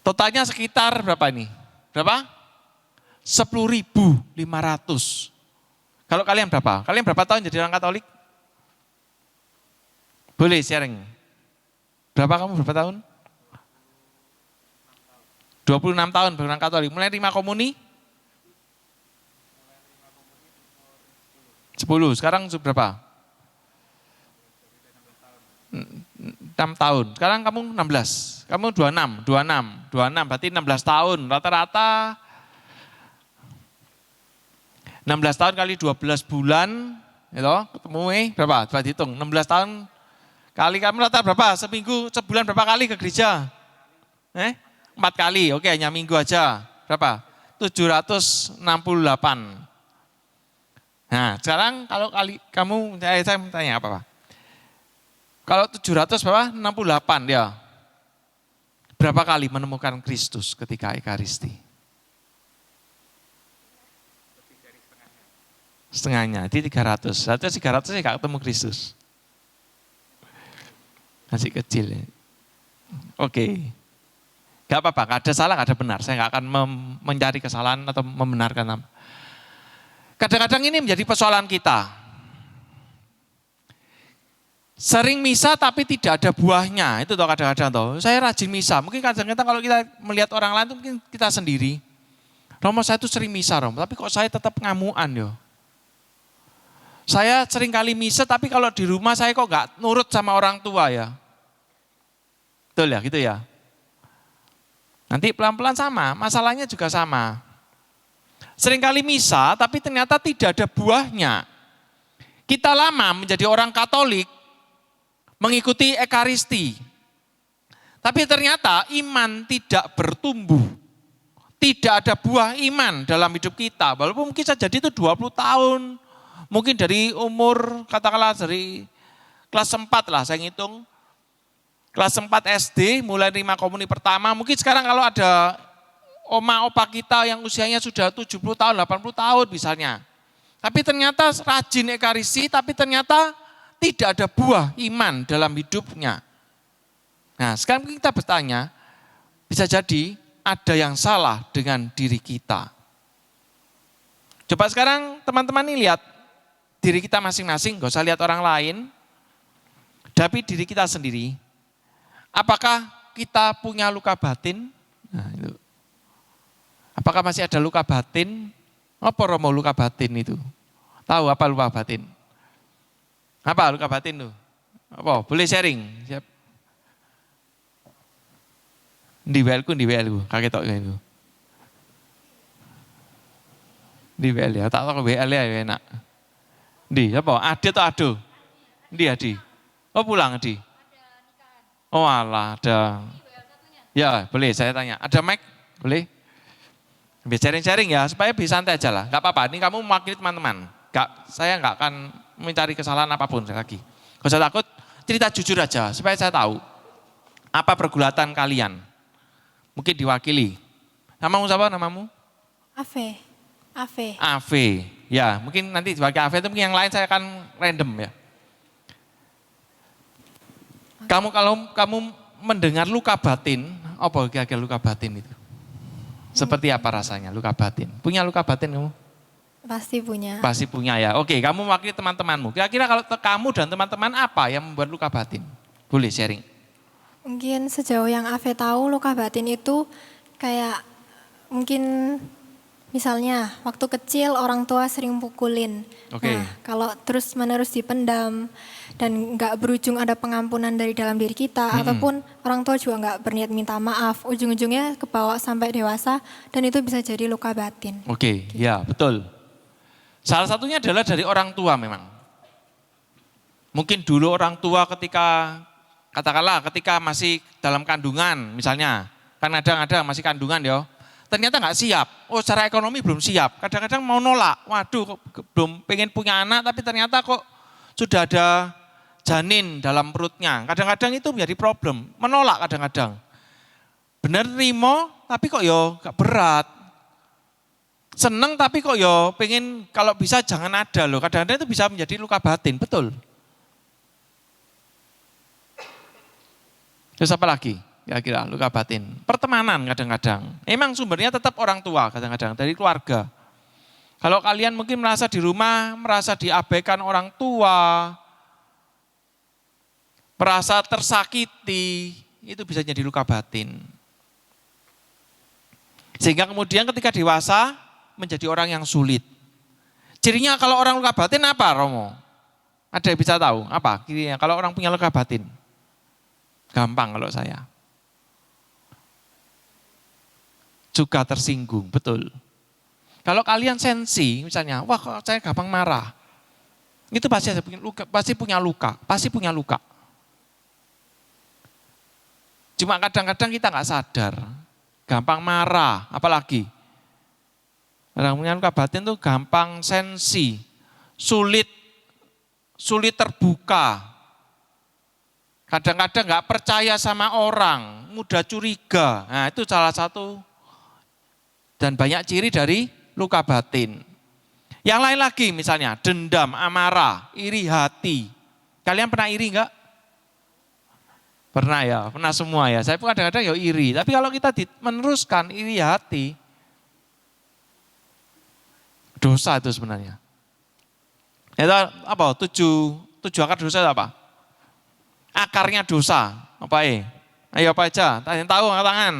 totalnya sekitar berapa ini? Berapa? 10.500. Kalau kalian berapa? Kalian berapa tahun jadi orang Katolik? Boleh sharing. Berapa kamu berapa tahun? 26 tahun orang Katolik. Mulai 5 komuni? 10. Sekarang berapa? 6 tahun. Sekarang kamu 16. Kamu 26 berarti 16 tahun. Rata-rata 16 tahun kali 12 bulan, gitu, ketemu berapa? Coba dihitung, 16 tahun kali kamu rata berapa? Seminggu, sebulan berapa kali ke gereja? 4 kali, oke hanya minggu aja. Berapa? 768. Nah sekarang kalau kali kamu, saya tanya apa? Kalau 700 berapa? 68 ya. Berapa kali menemukan Kristus ketika Ekaristi? Setengahnya, di 300. Satu 300 saya gak ketemu Kristus. Masih kecil ya. Oke. Gak apa-apa, gak ada salah, gak ada benar. Saya gak akan mencari kesalahan atau membenarkan. Kadang-kadang ini menjadi persoalan kita. Sering misa tapi tidak ada buahnya. Itu toh kadang-kadang toh. Saya rajin misa. Mungkin kadang-kadang kalau kita melihat orang lain itu mungkin kita sendiri. Romo saya itu sering misa Romo, tapi kok saya tetap ngamuan yo. Saya sering kali misa, tapi kalau di rumah saya kok gak nurut sama orang tua ya. Betul ya, gitu ya. Nanti pelan-pelan sama, masalahnya juga sama. Sering kali misa, tapi ternyata tidak ada buahnya. Kita lama menjadi orang Katolik, mengikuti Ekaristi. Tapi ternyata iman tidak bertumbuh. Tidak ada buah iman dalam hidup kita. Walaupun mungkin saja itu 20 tahun. Mungkin dari umur, katakanlah dari kelas 4 lah saya ngitung. Kelas 4 SD, mulai 5 komuni pertama. Mungkin sekarang kalau ada oma opa kita yang usianya sudah 70 tahun, 80 tahun misalnya. Tapi ternyata rajin Ekaristi, tapi ternyata tidak ada buah iman dalam hidupnya. Nah sekarang kita bertanya, bisa jadi ada yang salah dengan diri kita. Coba sekarang teman-teman ini lihat, diri kita masing-masing, gak usah lihat orang lain, tapi diri kita sendiri. Apakah kita punya luka batin? Nah, itu. Apakah masih ada luka batin? Apa Romo luka batin itu? Tahu apa luka batin? Apa luka batin tuh? Apa? Boleh sharing? Siap. Di WL-ku, kakek tok itu. Di WL ya, tak tahu WL ya enak. Di, apa? Ade atau Ado? Di Adi. Oh pulang Adi. Oh alah, ada. Ya boleh saya tanya. Ada mic? Boleh? Biar sharing-sharing ya, supaya bisa santai aja lah. Gak apa-apa, ini kamu mewakili teman-teman. Saya gak akan mencari kesalahan apapun lagi. Gak usah takut, cerita jujur aja, supaya saya tahu. Apa pergulatan kalian? Mungkin diwakili. Namamu siapa namamu? Ave. Ave. Ya, mungkin nanti diwakili Ave itu mungkin yang lain saya akan random ya. Kalau kamu mendengar luka batin, apa kira-kira luka batin itu? Seperti apa rasanya luka batin? Punya luka batin kamu? Pasti punya. Pasti punya ya. Oke, kamu mewakili teman-temanmu. Kira-kira kalau kamu dan teman-teman apa yang membuat luka batin? Boleh sharing. Mungkin sejauh yang Ave tahu luka batin itu kayak mungkin misalnya waktu kecil orang tua sering pukulin. Oke. Nah kalau terus menerus dipendam dan nggak berujung ada pengampunan dari dalam diri kita ataupun orang tua juga nggak berniat minta maaf, ujung-ujungnya kebawa sampai dewasa dan itu bisa jadi luka batin. Oke, ya betul. Salah satunya adalah dari orang tua memang. Mungkin dulu orang tua katakanlah ketika masih dalam kandungan misalnya, kan kadang-kadang masih kandungan ya, ternyata nggak siap, secara ekonomi belum siap, kadang-kadang mau nolak, waduh belum pengen punya anak tapi ternyata kok sudah ada janin dalam perutnya, kadang-kadang itu menjadi problem, menolak kadang-kadang. Bener rimo tapi kok yo gak berat, seneng tapi kok yo pengen kalau bisa jangan ada loh, kadang-kadang itu bisa menjadi luka batin, betul. Terus apa lagi? Kira-kira luka batin. Pertemanan kadang-kadang. Emang sumbernya tetap orang tua kadang-kadang, dari keluarga. Kalau kalian mungkin merasa di rumah, merasa diabaikan orang tua, merasa tersakiti, itu bisa jadi luka batin. Sehingga kemudian ketika dewasa, menjadi orang yang sulit. Cirinya kalau orang luka batin apa, Romo? Ada yang bisa tahu? Apa? Kirinya kalau orang punya luka batin? Gampang kalau saya. Juga tersinggung, betul. Kalau kalian sensi, misalnya, wah kok saya gampang marah. Itu pasti punya luka. Cuma kadang-kadang kita nggak sadar. Gampang marah, apalagi. Orang punya luka batin tuh gampang sensi, sulit terbuka. Kadang-kadang nggak percaya sama orang, mudah curiga. Nah itu salah satu dan banyak ciri dari luka batin. Yang lain lagi misalnya dendam, amarah, iri hati. Kalian pernah iri enggak? Pernah ya, pernah semua ya. Saya pun kadang-kadang ya iri. Tapi kalau kita meneruskan iri hati, dosa itu sebenarnya. Itu apa? Tujuh akar dosa itu apa? Akarnya dosa, apa Ayo apa aja, yang tahu angkat tangan.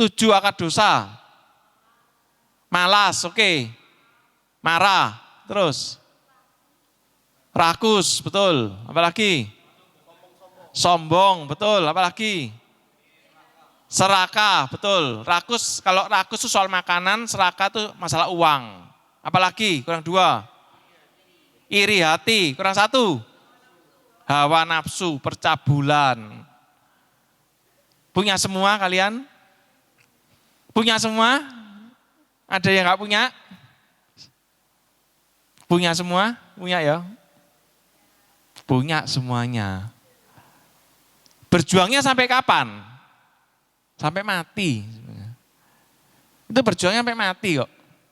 7 akar dosa. Malas, oke. Marah, terus. Rakus, betul. Apalagi? Sombong, betul. Apalagi? Serakah, betul. Rakus, kalau rakus itu soal makanan, serakah itu masalah uang. Apalagi? Kurang 2. Iri hati, kurang 1. Hawa nafsu, percabulan. Punya semua kalian? Punya semua? Ada yang gak punya? Punya semua? Punya ya? Punya semuanya. Berjuangnya sampai kapan? Sampai mati. Itu berjuangnya sampai mati kok.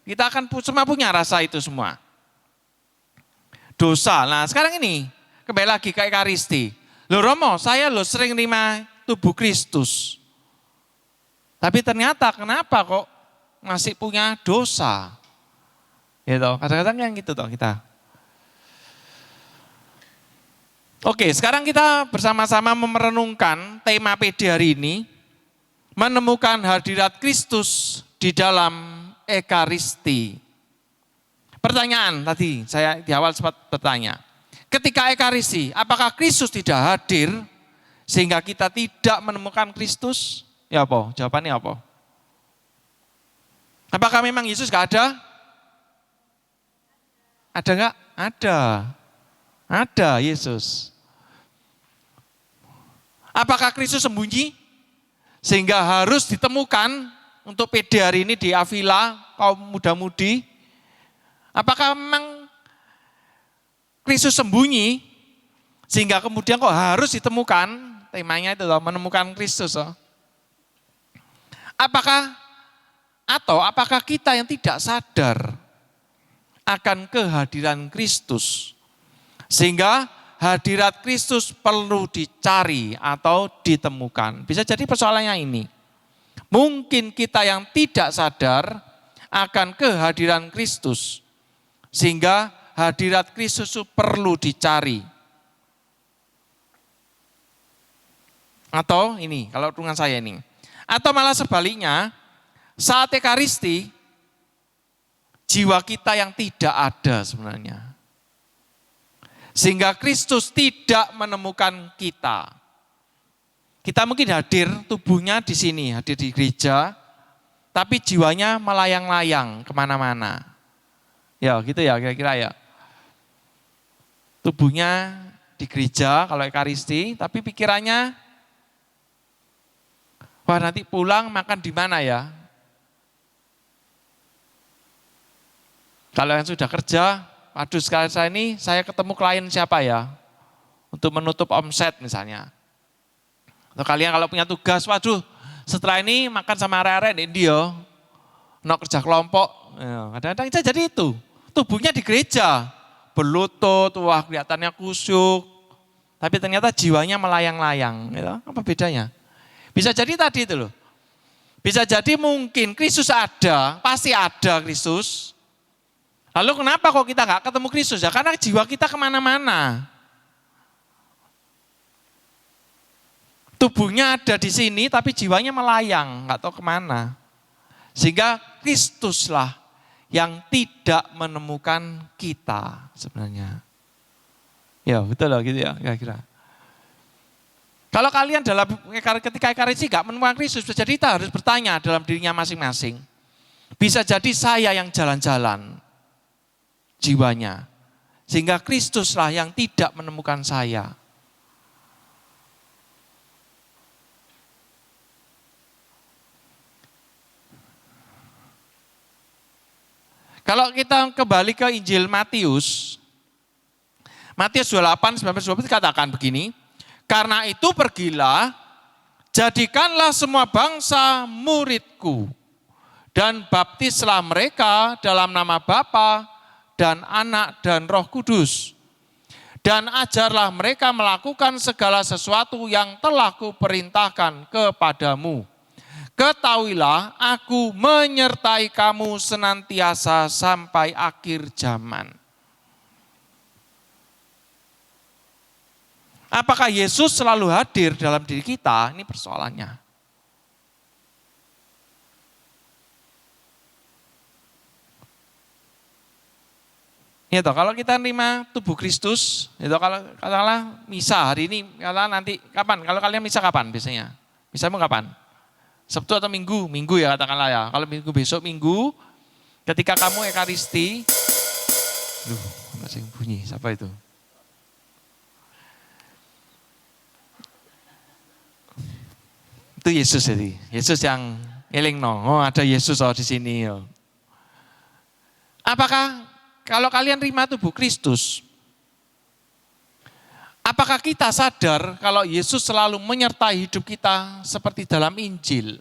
Kita akan semua punya rasa itu semua. Dosa. Nah sekarang ini, kembali lagi ke Ekaristi. Loh Romo, saya sering terima tubuh Kristus. Tapi ternyata kenapa kok masih punya dosa? Gitu, kadang-kadang yang gitu toh kita. Oke, sekarang kita bersama-sama merenungkan tema PD hari ini. Menemukan hadirat Kristus di dalam Ekaristi. Pertanyaan tadi, saya di awal sempat bertanya. Ketika Ekaristi, apakah Kristus tidak hadir sehingga kita tidak menemukan Kristus? Ya apa? Jawabannya apa? Apakah memang Yesus gak ada? Ada gak? Ada. Ada Yesus. Apakah Kristus sembunyi? Sehingga harus ditemukan untuk PD hari ini di Avila, kaum muda-mudi. Apakah memang Kristus sembunyi? Sehingga kemudian kok harus ditemukan? Temanya itu loh, menemukan Kristus. Loh. Apakah kita yang tidak sadar akan kehadiran Kristus? Sehingga hadirat Kristus perlu dicari atau ditemukan. Bisa jadi persoalannya ini. Mungkin kita yang tidak sadar akan kehadiran Kristus. Sehingga hadirat Kristus itu perlu dicari. Atau ini, kalau dengan saya ini. Atau malah sebaliknya, saat Ekaristi, jiwa kita yang tidak ada sebenarnya. Sehingga Kristus tidak menemukan kita. Kita mungkin hadir, tubuhnya di sini, hadir di gereja, tapi jiwanya melayang-layang kemana-mana. Ya gitu ya kira-kira ya. Tubuhnya di gereja kalau Ekaristi, tapi pikirannya, wah nanti pulang makan di mana ya? Kalau yang sudah kerja, waduh sekali saya ketemu klien siapa ya? Untuk menutup omset misalnya. Atau kalian kalau punya tugas, waduh setelah ini makan sama arek-arek di India, no kerja kelompok. Kadang-kadang bisa jadi itu. Tubuhnya di gereja, berlutut, wah kelihatannya kusyuk. Tapi ternyata jiwanya melayang-layang. Gitu. Apa bedanya? Bisa jadi tadi itu loh. Bisa jadi mungkin Kristus ada, pasti ada Kristus. Lalu kenapa kok kita nggak ketemu Kristus? Ya karena jiwa kita kemana-mana. Tubuhnya ada di sini tapi jiwanya melayang, nggak tahu kemana. Sehingga Kristuslah yang tidak menemukan kita sebenarnya. Ya betul loh gitu ya kira-kira. Kalau kalian ketika Ekaristi nggak menemukan Kristus, bisa jadi kita harus bertanya dalam dirinya masing-masing. Bisa jadi saya yang jalan-jalan jiwanya. Sehingga Kristuslah yang tidak menemukan saya. Kalau kita kembali ke Injil Matius 28, 19-20 katakan begini, karena itu pergilah, jadikanlah semua bangsa muridku, dan baptislah mereka dalam nama Bapa dan Anak dan Roh Kudus. Dan ajarlah mereka melakukan segala sesuatu yang telah kuperintahkan kepadamu. Ketahuilah, aku menyertai kamu senantiasa sampai akhir zaman. Apakah Yesus selalu hadir dalam diri kita? Ini persoalannya. Ya toh, kalau kita terima tubuh Kristus, itu kalau katakanlah misa hari ini, katakanlah nanti kapan? Kalau kalian misa kapan biasanya? Misamu kapan? Sabtu atau Minggu? Minggu ya katakanlah ya. Kalau Minggu besok Minggu, ketika kamu Ekaristi, masih bunyi, siapa itu? Itu Yesus jadi. Yesus yang eling no. Oh ada Yesus di sini. Apakah kalau kalian terima tubuh Kristus, apakah kita sadar kalau Yesus selalu menyertai hidup kita seperti dalam Injil?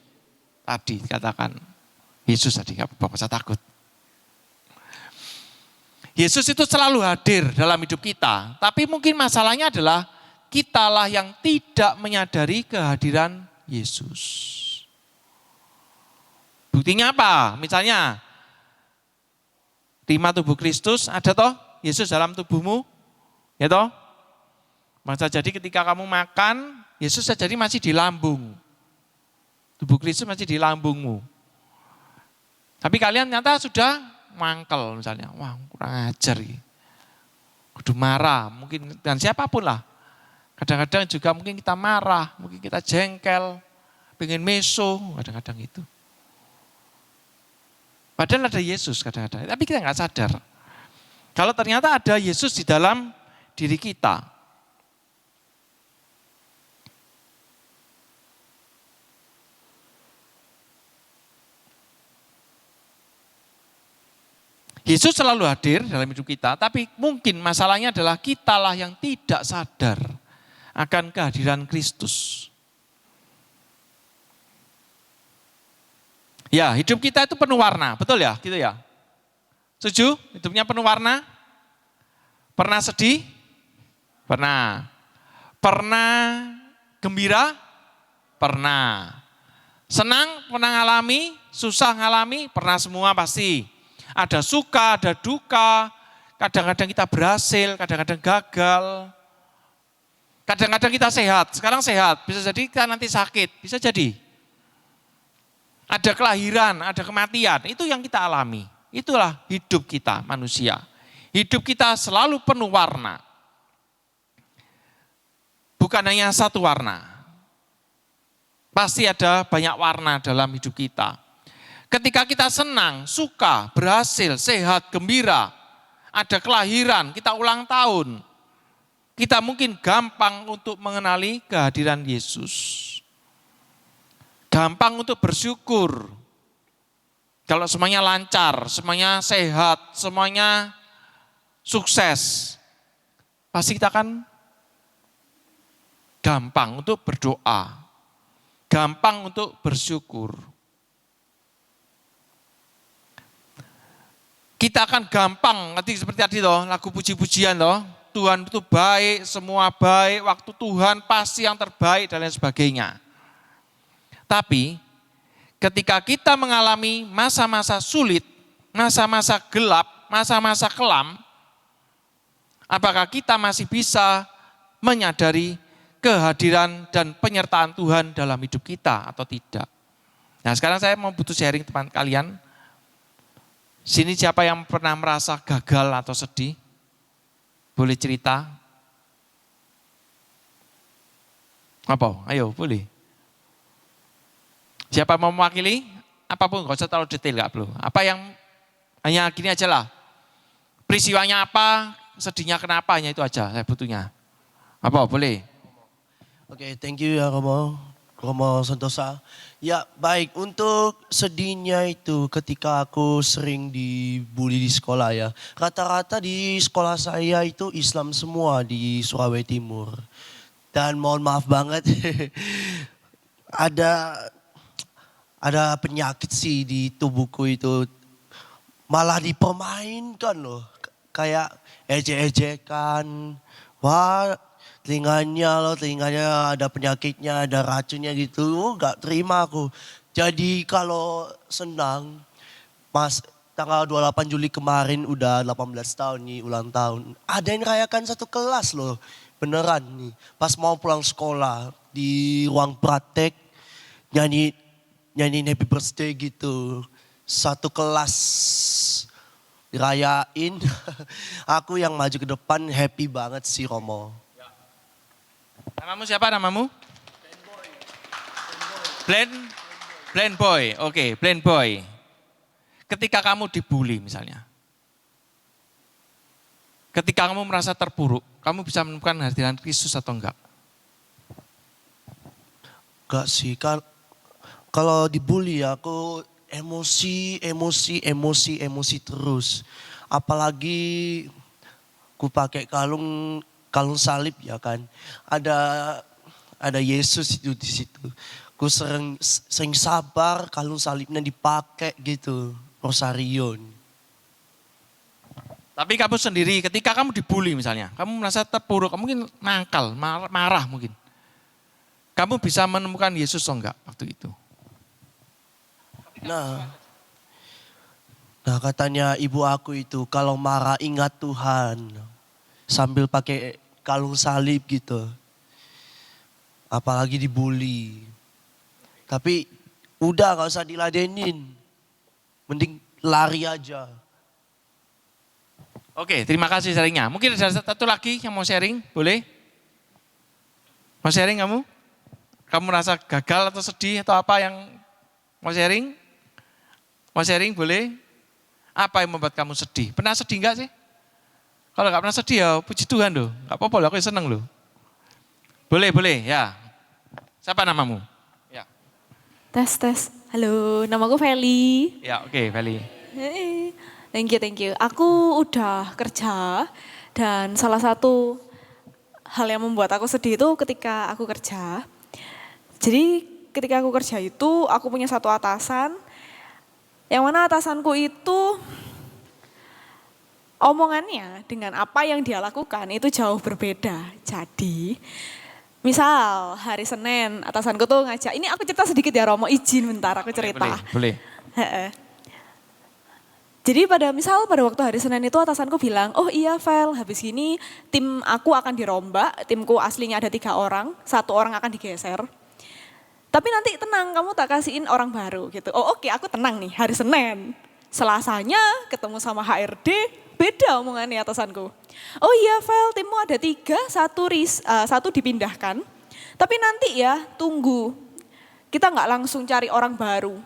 Tadi katakan, Yesus tadi, Bapak saya takut. Yesus itu selalu hadir dalam hidup kita. Tapi mungkin masalahnya adalah kitalah yang tidak menyadari kehadiran Yesus. Buktinya apa? Misalnya, terima tubuh Kristus, ada toh Yesus dalam tubuhmu? Ya toh? Masa jadi ketika kamu makan, Yesus jadi masih di lambung. Tubuh Kristus masih di lambungmu. Tapi kalian nyata sudah mangkel misalnya, wah kurang ajar gitu. Kudu marah, mungkin dan siapapun lah. Kadang-kadang juga mungkin kita marah, mungkin kita jengkel, pengen meso, kadang-kadang itu. Padahal ada Yesus kadang-kadang, tapi kita nggak sadar. Kalau ternyata ada Yesus di dalam diri kita. Yesus selalu hadir dalam hidup kita, tapi mungkin masalahnya adalah kitalah yang tidak sadar akan kehadiran Kristus. Ya, hidup kita itu penuh warna, betul ya? Gitu ya? Setuju? Hidupnya penuh warna? Pernah sedih? Pernah. Pernah gembira? Pernah. Senang? Pernah ngalami? Susah ngalami? Pernah semua pasti. Ada suka, ada duka, kadang-kadang kita berhasil, kadang-kadang gagal. Kadang-kadang kita sehat, sekarang sehat, bisa jadi kita nanti sakit, bisa jadi. Ada kelahiran, ada kematian, itu yang kita alami. Itulah hidup kita manusia. Hidup kita selalu penuh warna. Bukan hanya satu warna. Pasti ada banyak warna dalam hidup kita. Ketika kita senang, suka, berhasil, sehat, gembira, ada kelahiran, kita ulang tahun, kita mungkin gampang untuk mengenali kehadiran Yesus. Gampang untuk bersyukur. Kalau semuanya lancar, semuanya sehat, semuanya sukses, pasti kita akan gampang untuk berdoa, gampang untuk bersyukur. Kita akan gampang, nanti seperti tadi loh, lagu puji-pujian loh, Tuhan itu baik, semua baik, waktu Tuhan pasti yang terbaik dan lain sebagainya. Tapi ketika kita mengalami masa-masa sulit, masa-masa gelap, masa-masa kelam, apakah kita masih bisa menyadari kehadiran dan penyertaan Tuhan dalam hidup kita atau tidak? Nah sekarang saya mau butuh sharing teman kalian. Sini siapa yang pernah merasa gagal atau sedih? Boleh cerita? Apa? Ayo, boleh. Siapa mau mewakili? Apapun, gak usah terlalu detail, gak perlu. Apa yang, hanya gini aja lah. Peristiwanya apa, sedihnya kenapa, hanya itu aja saya butuhnya. Apa, boleh? Oke, thank you ya Romo Santosa. Ya baik, untuk sedihnya itu ketika aku sering dibully di sekolah ya. Rata-rata di sekolah saya itu Islam semua di Surabaya Timur. Dan mohon maaf banget, ada penyakit sih di tubuhku itu. Malah dipermainkan loh, kayak ejek-ejekan. Wah, telinganya ada penyakitnya, ada racunnya gitu, gak terima aku. Jadi kalau senang, tanggal 28 Juli kemarin udah 18 tahun nih ulang tahun. Ada yang rayakan satu kelas loh, beneran nih. Pas mau pulang sekolah, di ruang praktek, nyanyi happy birthday gitu. Satu kelas dirayain, aku yang maju ke depan happy banget sih Romo. Namamu siapa namamu? Blind Boy. Oke, Blind Boy. Ketika kamu dibully misalnya. Ketika kamu merasa terpuruk, kamu bisa menemukan kehadiran Kristus atau enggak? Enggak sih, kalau dibully aku emosi terus. Apalagi aku pakai kalung salib ya kan. Ada Yesus itu di situ. Aku sering sabar kalung salibnya dipakai gitu, rosarion. Tapi kamu sendiri ketika kamu dibully misalnya, kamu merasa terpuruk, kamu mungkin mangkal, marah mungkin. Kamu bisa menemukan Yesus atau enggak waktu itu? Nah katanya ibu aku itu kalau marah ingat Tuhan. Sambil pakai kalung salib gitu. Apalagi dibully. Tapi udah gak usah diladenin. Mending lari aja. Oke, terima kasih sharingnya. Mungkin ada satu lagi yang mau sharing, boleh? Mau sharing kamu? Kamu merasa gagal atau sedih atau apa yang mau sharing? Mau sharing boleh? Apa yang membuat kamu sedih? Pernah sedih enggak sih? Kalau enggak pernah sedih ya puji Tuhan loh. Enggak apa-apa loh, aku seneng loh. Boleh, ya. Siapa namamu? Ya. Tes. Halo, namaku Feli. Ya, oke, Feli. Hey, thank you. Aku udah kerja dan salah satu hal yang membuat aku sedih itu ketika aku kerja. Jadi ketika aku kerja itu aku punya satu atasan, yang mana atasanku itu omongannya dengan apa yang dia lakukan itu jauh berbeda. Jadi misal hari Senin atasanku tuh ngajak, ini aku cerita sedikit ya Romo, izin bentar aku cerita. Boleh. Heeh. Jadi pada waktu hari Senin itu atasanku bilang, oh iya Vel, habis ini tim aku akan dirombak, timku aslinya ada 3 orang, 1 orang akan digeser. Tapi nanti tenang, kamu tak kasihin orang baru gitu. Oh oke, aku tenang nih, hari Senin. Selasanya ketemu sama HRD, beda omongannya atasanku. Oh iya Vel, timmu ada 3, 1 dipindahkan. Tapi nanti ya tunggu, kita nggak langsung cari orang baru.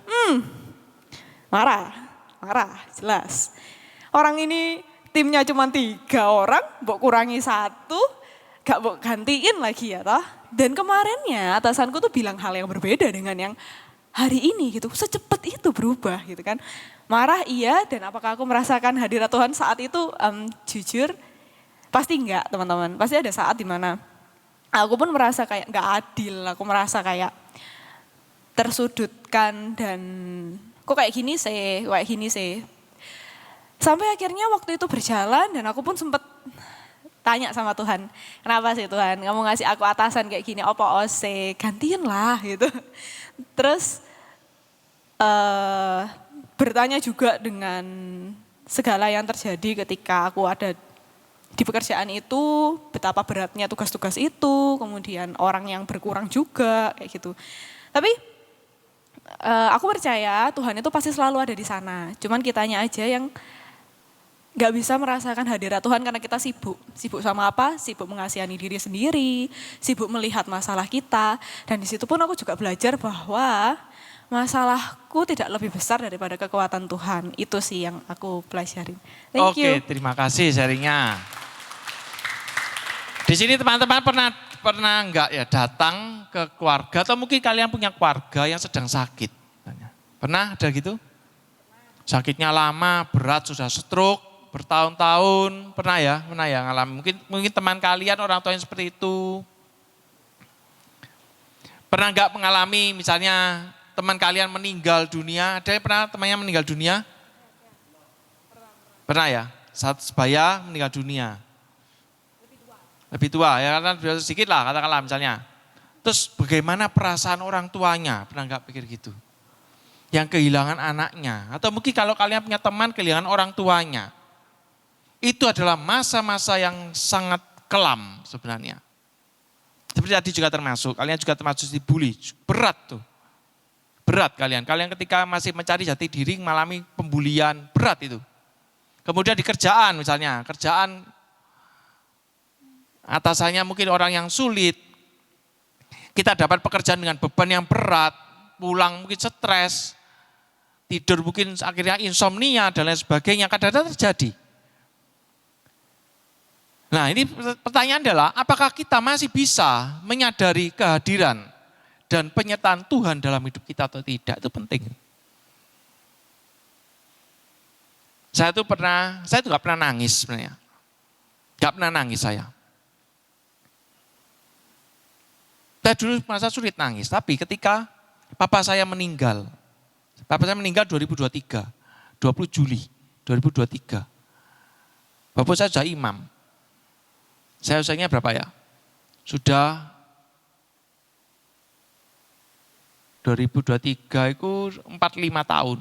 Marah, jelas. Orang ini timnya cuma 3 orang, mbok kurangi 1, gak mbok gantiin lagi ya toh. Dan kemarinnya atasanku tuh bilang hal yang berbeda dengan yang hari ini gitu. Secepat itu berubah gitu kan. Marah iya, dan apakah aku merasakan hadirat Tuhan saat itu? Jujur, pasti enggak teman-teman. Pasti ada saat dimana aku pun merasa kayak gak adil. Aku merasa kayak tersudutkan dan kok kayak gini sih. Sampai akhirnya waktu itu berjalan dan aku pun sempat tanya sama Tuhan, kenapa sih Tuhan kamu ngasih aku atasan kayak gini, apa ose, gantiin lah gitu. Terus bertanya juga dengan segala yang terjadi ketika aku ada di pekerjaan itu, betapa beratnya tugas-tugas itu, kemudian orang yang berkurang juga kayak gitu. Tapi aku percaya Tuhan itu pasti selalu ada di sana. Cuman kitanya aja yang gak bisa merasakan hadirat Tuhan karena kita sibuk. Sibuk sama apa? Sibuk mengasihani diri sendiri, sibuk melihat masalah kita. Dan di situ pun aku juga belajar bahwa masalahku tidak lebih besar daripada kekuatan Tuhan. Itu sih yang aku pelajarin. Thank you. Oke, terima kasih sharingnya. Di sini teman-teman pernah enggak ya datang ke keluarga atau mungkin kalian punya keluarga yang sedang sakit? Pernah ada gitu? Sakitnya lama, berat, sudah stroke, bertahun-tahun, pernah ya ngalamin. Mungkin teman kalian orang tua yang seperti itu. Pernah enggak mengalami misalnya teman kalian meninggal dunia? Ada yang pernah temannya meninggal dunia? Pernah ya? Saat sebaya meninggal dunia. Lebih tua ya, kan sedikit lah katakanlah misalnya. Terus bagaimana perasaan orang tuanya? Pernah enggak pikir gitu? Yang kehilangan anaknya. Atau mungkin kalau kalian punya teman kehilangan orang tuanya. Itu adalah masa-masa yang sangat kelam sebenarnya. Seperti tadi juga termasuk, kalian juga termasuk dibully. Berat tuh. Berat kalian. Kalian ketika masih mencari jati diri mengalami pembulian, berat itu. Kemudian di kerjaan misalnya, kerjaan atasannya mungkin orang yang sulit. Kita dapat pekerjaan dengan beban yang berat, pulang mungkin stres, tidur mungkin akhirnya insomnia dan lain sebagainya, kadang-kadang terjadi. Nah ini pertanyaan adalah apakah kita masih bisa menyadari kehadiran dan penyertaan Tuhan dalam hidup kita atau tidak, itu penting. Saya tuh gak pernah nangis sebenarnya. Gak pernah nangis saya. Saya dulu merasa sulit nangis, tapi ketika papa saya meninggal 2023, 20 Juli 2023. Bapak saya sudah imam. Saya usianya berapa ya? Sudah 2023 itu 45 tahun.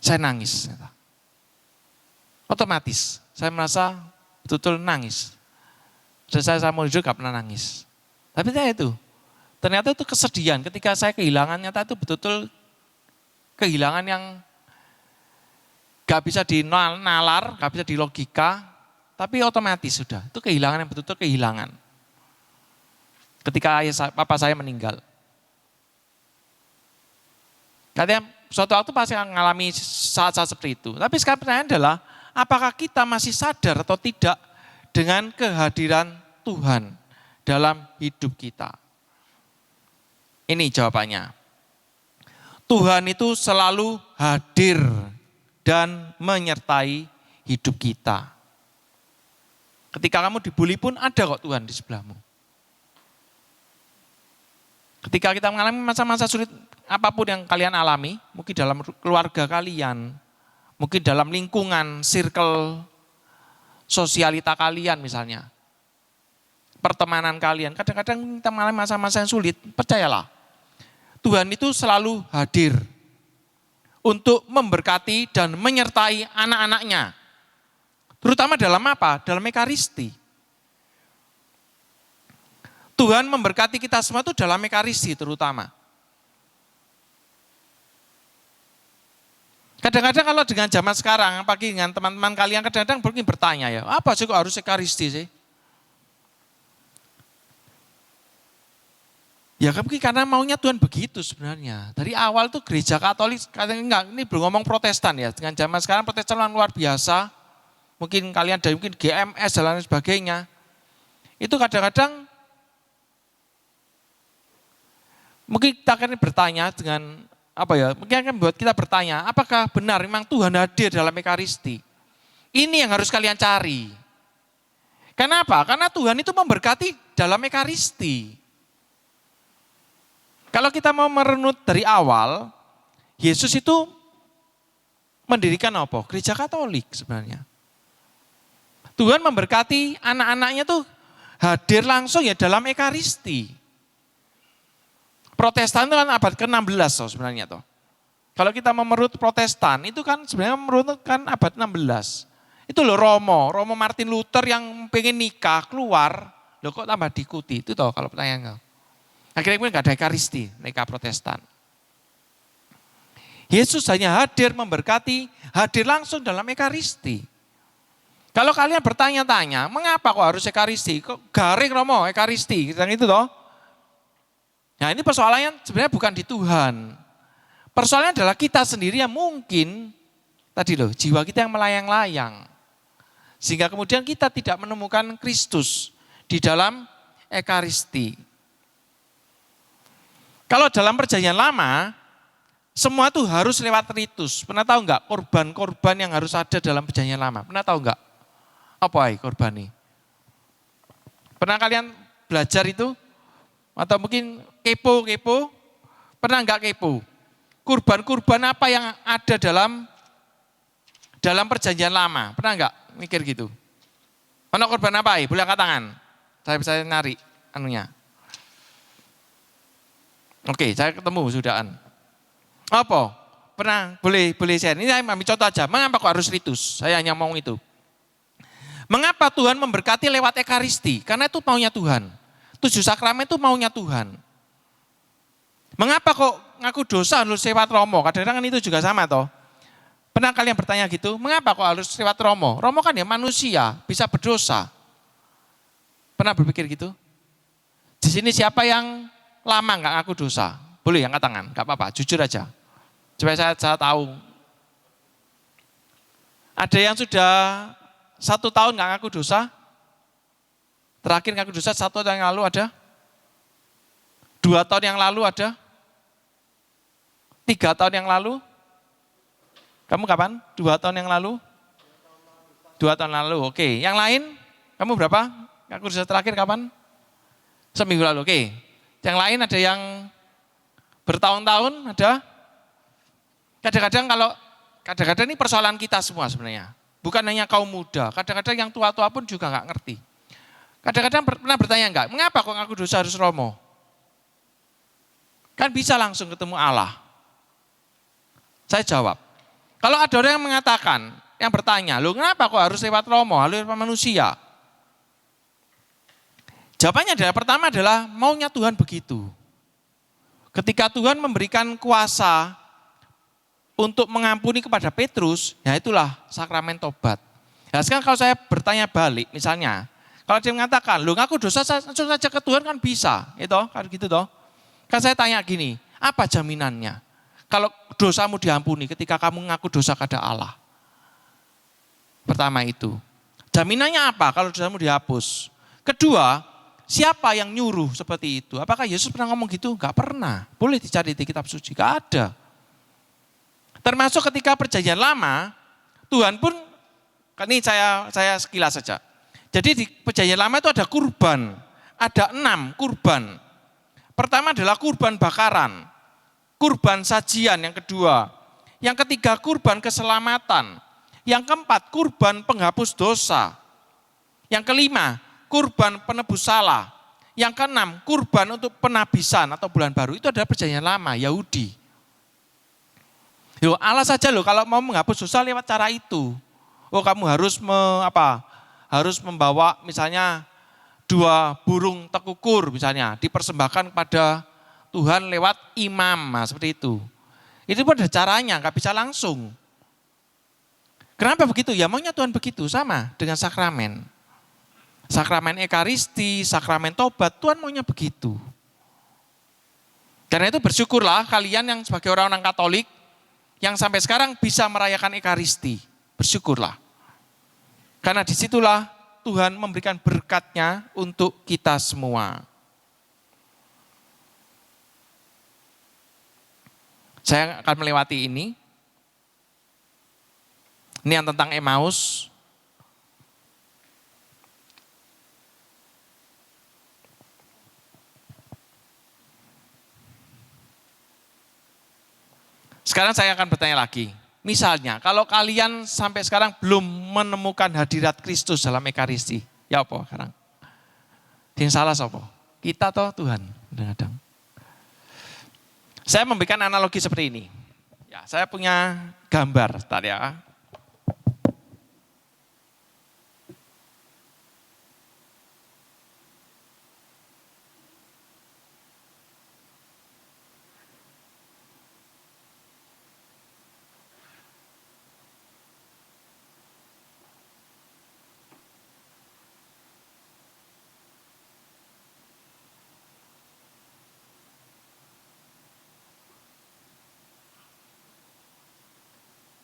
Saya nangis. Otomatis saya merasa betul-betul nangis. Saya mau hidup gak pernah nangis. Tapi ternyata itu kesedihan ketika saya kehilangan, nyata itu betul-betul kehilangan yang Gak bisa dinalar, gak bisa dilogika, tapi otomatis sudah. Itu kehilangan yang betul-betul kehilangan. Ketika papa saya meninggal. Katanya suatu waktu pasti akan mengalami saat-saat seperti itu. Tapi sekarang pertanyaan adalah, apakah kita masih sadar atau tidak dengan kehadiran Tuhan dalam hidup kita? Ini jawabannya. Tuhan itu selalu hadir dan menyertai hidup kita. Ketika kamu dibully pun ada kok Tuhan di sebelahmu. Ketika kita mengalami masa-masa sulit, apapun yang kalian alami, mungkin dalam keluarga kalian, mungkin dalam lingkungan, circle, sosialita kalian misalnya, pertemanan kalian, kadang-kadang kita mengalami masa-masa yang sulit, percayalah, Tuhan itu selalu hadir untuk memberkati dan menyertai anak-anaknya. Terutama dalam apa? Dalam ekaristi. Tuhan memberkati kita semua itu dalam ekaristi terutama. Kadang-kadang kalau dengan zaman sekarang, apalagi dengan teman-teman kalian kadang-kadang mungkin bertanya ya, apa sih kok harus ekaristi sih? Ya mungkin karena maunya Tuhan begitu sebenarnya. Dari awal tuh gereja Katolik, enggak, ini belum ngomong Protestan ya. Dengan zaman sekarang Protestan luar biasa. Mungkin kalian dari mungkin GMS dan lain sebagainya. Itu kadang-kadang mungkin kita akan bertanya dengan apa ya? Mungkin akan membuat kita bertanya, apakah benar memang Tuhan hadir dalam ekaristi? Ini yang harus kalian cari. Kenapa? Karena Tuhan itu memberkati dalam ekaristi. Kalau kita mau merenut dari awal, Yesus itu mendirikan apa? Gereja Katolik sebenarnya. Tuhan memberkati anak-anaknya tuh hadir langsung ya dalam ekaristi. Protestan itu kan abad ke-16 sebenarnya toh. Kalau kita memerut Protestan itu kan sebenarnya merunut kan abad 16. Itu loh Romo Martin Luther yang pengen nikah keluar, loh kok tambah diikuti, itu toh kalau pertanyaan. Akhirnya mungkin gak ada ekaristi, nikah Protestan. Yesus hanya hadir memberkati, hadir langsung dalam ekaristi. Kalau kalian bertanya-tanya, mengapa kok harus ekaristi? Kok garing Romo ekaristi, yang itu toh. Nah ini persoalannya sebenarnya bukan di Tuhan. Persoalannya adalah kita sendiri yang mungkin, tadi loh, jiwa kita yang melayang-layang. Sehingga kemudian kita tidak menemukan Kristus di dalam ekaristi. Kalau dalam perjanjian lama, semua itu harus lewat ritus. Pernah tahu enggak korban-korban yang harus ada dalam perjanjian lama? Pernah tahu enggak? Apa korban ini? Pernah kalian belajar itu? Atau mungkin kepo, pernah enggak kepo? Kurban-kurban apa yang ada dalam perjanjian lama? Pernah enggak mikir gitu? Mana korban apa? Boleh angkat tangan. Saya bisa nyari anunya. Oke, saya ketemu sudahan. Apa? Pernah, boleh share. Ini saya ambil contoh aja. Mengapa kok harus ritus? Saya hanya mau itu. Mengapa Tuhan memberkati lewat ekaristi? Karena itu maunya Tuhan. 7 sakramen itu maunya Tuhan. Mengapa kok ngaku dosa harus lewat Romo? Kadang-kadang kan itu juga sama toh. Pernah kalian bertanya gitu, mengapa kok harus lewat Romo? Romo kan ya manusia, bisa berdosa. Pernah berpikir gitu? Di sini siapa yang lama nggak ngaku dosa? Boleh angkat tangan, nggak apa-apa, jujur aja. Supaya saya tahu. Ada yang sudah 1 tahun nggak ngaku dosa? Terakhir ngaku dosa 1 tahun yang lalu ada? 2 tahun yang lalu ada? 3 tahun yang lalu? Kamu kapan? 2 tahun yang lalu? 2 tahun lalu, oke. Yang lain, kamu berapa? Ngaku dosa terakhir kapan? Seminggu lalu, oke. Yang lain ada yang bertahun-tahun, ada? Kadang-kadang ini persoalan kita semua sebenarnya. Bukan hanya kaum muda, kadang-kadang yang tua-tua pun juga nggak ngerti. Kadang-kadang pernah bertanya enggak, mengapa kok ngaku dosa harus Romo? Kan bisa langsung ketemu Allah. Saya jawab, kalau ada orang yang mengatakan, yang bertanya, loh kenapa kok harus lewat Romo, harus lewat manusia? Jawabannya adalah, pertama adalah maunya Tuhan begitu. Ketika Tuhan memberikan kuasa untuk mengampuni kepada Petrus, ya itulah sakramen tobat. Nah sekarang kalau saya bertanya balik, misalnya, kalau dia mengatakan, lu ngaku dosa langsung saja ke Tuhan kan bisa, gitu, kan gitu toh. Kan saya tanya gini, apa jaminannya? Kalau dosamu diampuni ketika kamu ngaku dosa kepada Allah. Pertama itu. Jaminannya apa kalau dosamu dihapus? Kedua, siapa yang nyuruh seperti itu? Apakah Yesus pernah ngomong gitu? Enggak pernah. Boleh dicari di kitab suci, enggak ada. Termasuk ketika perjanjian lama, Tuhan pun, ini saya sekilas saja. Jadi di perjanjian lama itu ada kurban, ada 6 kurban. Pertama adalah kurban bakaran, kurban sajian yang kedua. Yang ketiga kurban keselamatan. Yang keempat kurban penghapus dosa. Yang kelima kurban penebus salah. Yang keenam kurban untuk penabisan atau bulan baru. Itu adalah perjanjian lama Yahudi. Yo, Allah saja loh kalau mau menghapus dosa lewat cara itu. Oh kamu harus harus membawa misalnya 2 burung tekukur misalnya dipersembahkan kepada Tuhan lewat imam, nah, seperti itu. Itu pun ada caranya, nggak bisa langsung. Kenapa begitu? Ya maunya Tuhan begitu, sama dengan sakramen. Sakramen Ekaristi, sakramen tobat, Tuhan maunya begitu. Karena itu bersyukurlah kalian yang sebagai orang-orang Katolik yang sampai sekarang bisa merayakan Ekaristi. Bersyukurlah. Karena disitulah Tuhan memberikan berkat-Nya untuk kita semua. Saya akan melewati ini. Ini yang tentang Emmaus. Sekarang saya akan bertanya lagi. Misalnya, kalau kalian sampai sekarang belum menemukan hadirat Kristus dalam Ekaristi, ya apa sekarang? Yang salah siapa? Kita atau Tuhan? Kadang-kadang. Saya memberikan analogi seperti ini. Ya, saya punya gambar tadi ya.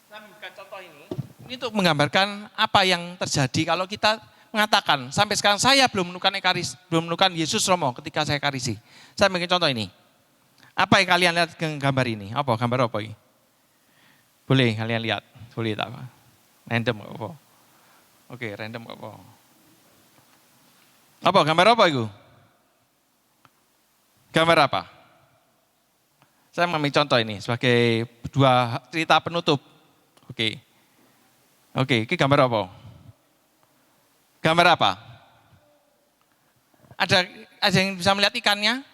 Saya memberikan contoh ini untuk menggambarkan apa yang terjadi kalau kita mengatakan sampai sekarang saya belum menemukan Yesus Romo ketika saya karisi. Saya bikin contoh ini. Apa yang kalian lihat gambar ini? Apa gambar apa ini? Boleh kalian lihat, boleh tak apa? Random apa? Oke, random apa? Apa gambar apa itu? Gambar apa? Saya mengambil contoh ini sebagai 2 cerita penutup. Oke, ini gambar apa? Gambar apa? Ada yang bisa melihat ikannya?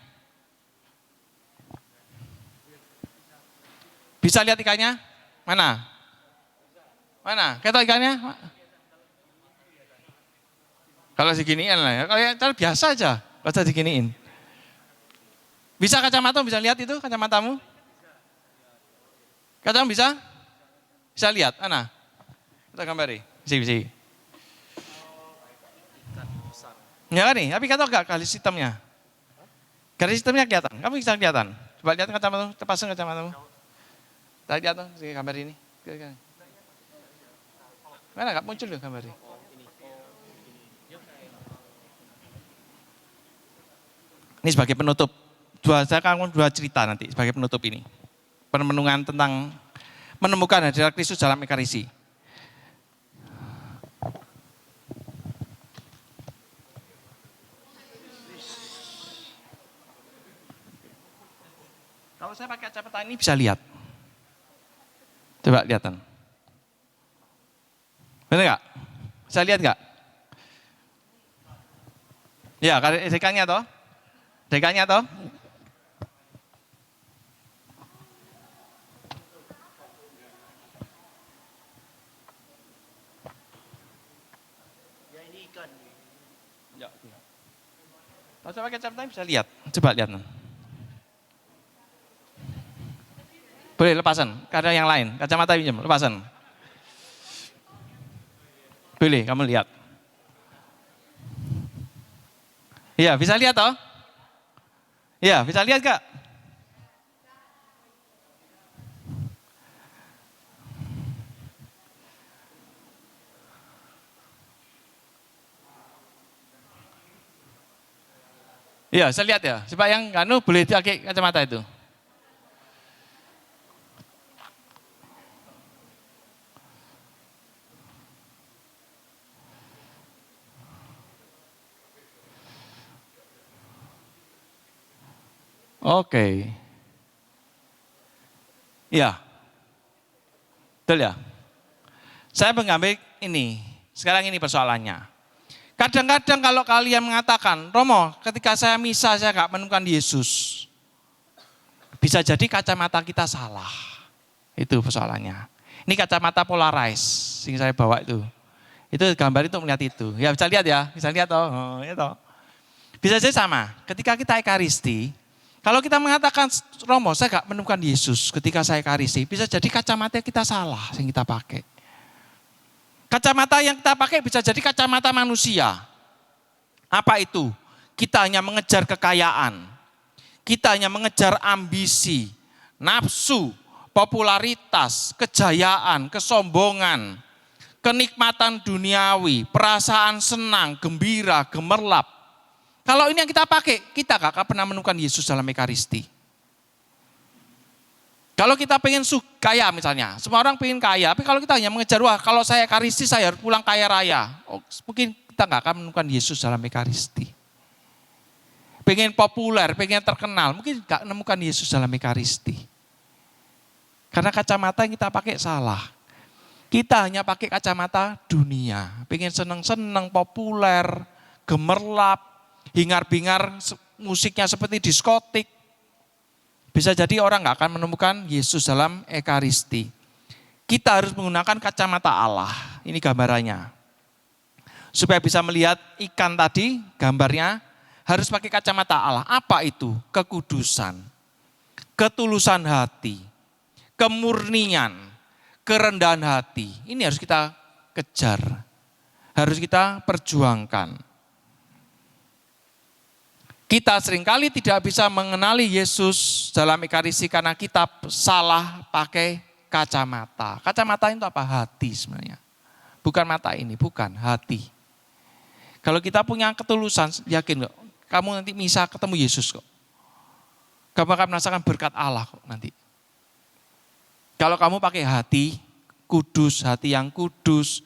Bisa lihat ikannya? Mana? Kita ikannya? Kalau seginiin lah ya, kalau biasa aja, kalau seginiin. Bisa kacamata bisa lihat itu kacamatamu? Kacamata bisa? Bisa lihat, mana? Kita gambari, bisa. Ya kan nih, tapi kata enggak garis hitamnya? Garis hitamnya kelihatan, kamu bisa kelihatan. Coba lihat kacamatamu, terpasang kacamatamu. Kita lihat tuh, gambar ini. Mana enggak muncul loh gambar ini? Ini sebagai penutup. Saya akan 2 cerita nanti sebagai penutup ini. Perenungan tentang menemukan hadirat Kristus dalam Ekaristi. Kalau saya pakai kacamata ini bisa lihat. Coba lihatan. Benar nggak? Bisa lihat nggak? Ya, dekannya toh. Dekannya toh. Kalau saya pakai kacamata bisa lihat. Coba lihat. Boleh lepasan, ada yang lain, kacamata pinjam, lepasan. Boleh, kamu lihat. Iya, bisa lihat toh? Iya, bisa lihat Kak? Iya, saya lihat ya. Coba yang boleh pakai kacamata itu. Oke. Iya. Betul ya? Saya mengambil ini. Sekarang ini persoalannya. Kadang-kadang kalau kalian mengatakan, Romo, ketika saya misa saya gak menemukan Yesus. Bisa jadi kacamata kita salah. Itu persoalannya. Ini kacamata polarized yang saya bawa itu. Itu gambar itu melihat itu. Ya bisa lihat ya, bisa lihat toh. Oh, ya toh. Bisa jadi sama. Ketika kita ekaristi, kalau kita mengatakan, Romo, saya gak menemukan Yesus ketika saya ekaristi, bisa jadi kacamata kita salah yang kita pakai. Kacamata yang kita pakai bisa jadi kacamata manusia. Apa itu? Kita hanya mengejar kekayaan. Kita hanya mengejar ambisi, nafsu, popularitas, kejayaan, kesombongan, kenikmatan duniawi, perasaan senang, gembira, gemerlap. Kalau ini yang kita pakai, kita gak akan pernah menemukan Yesus dalam ekaristi. Kalau kita pengen kaya misalnya, semua orang pengen kaya, tapi kalau kita hanya mengejar, wah kalau saya ekaristi saya harus pulang kaya raya. Oh, mungkin kita gak akan menemukan Yesus dalam ekaristi. Pengen populer, pengen terkenal, mungkin gak menemukan Yesus dalam ekaristi. Karena kacamata yang kita pakai salah. Kita hanya pakai kacamata dunia, pengen seneng-seneng, populer, gemerlap, hingar-bingar musiknya seperti diskotik. Bisa jadi orang gak akan menemukan Yesus dalam ekaristi. Kita harus menggunakan kacamata Allah. Ini gambarannya. Supaya bisa melihat ikan tadi, gambarnya harus pakai kacamata Allah. Apa itu? Kekudusan, ketulusan hati, kemurnian, kerendahan hati. Ini harus kita kejar. Harus kita perjuangkan. Kita seringkali tidak bisa mengenali Yesus dalam ekaristi karena kita salah pakai kacamata. Kacamata itu apa? Hati sebenarnya. Bukan mata ini, bukan hati. Kalau kita punya ketulusan, yakin kok, kamu nanti bisa ketemu Yesus kok. Kamu akan merasakan berkat Allah kok nanti. Kalau kamu pakai hati kudus, hati yang tulus,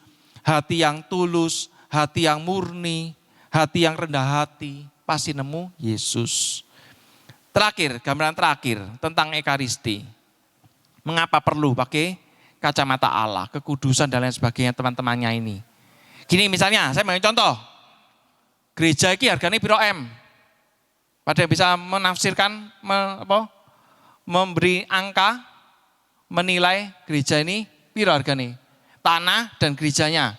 hati yang murni, hati yang rendah hati, pasti nemu Yesus. Terakhir, gambaran terakhir tentang ekaristi. Mengapa perlu pakai kacamata Allah, kekudusan dan lain sebagainya teman-temannya ini. Gini misalnya, saya mengambil contoh. Gereja ini harganya piro M. Pada yang bisa menafsirkan, memberi angka, menilai gereja ini piro harganya. Tanah dan gerejanya.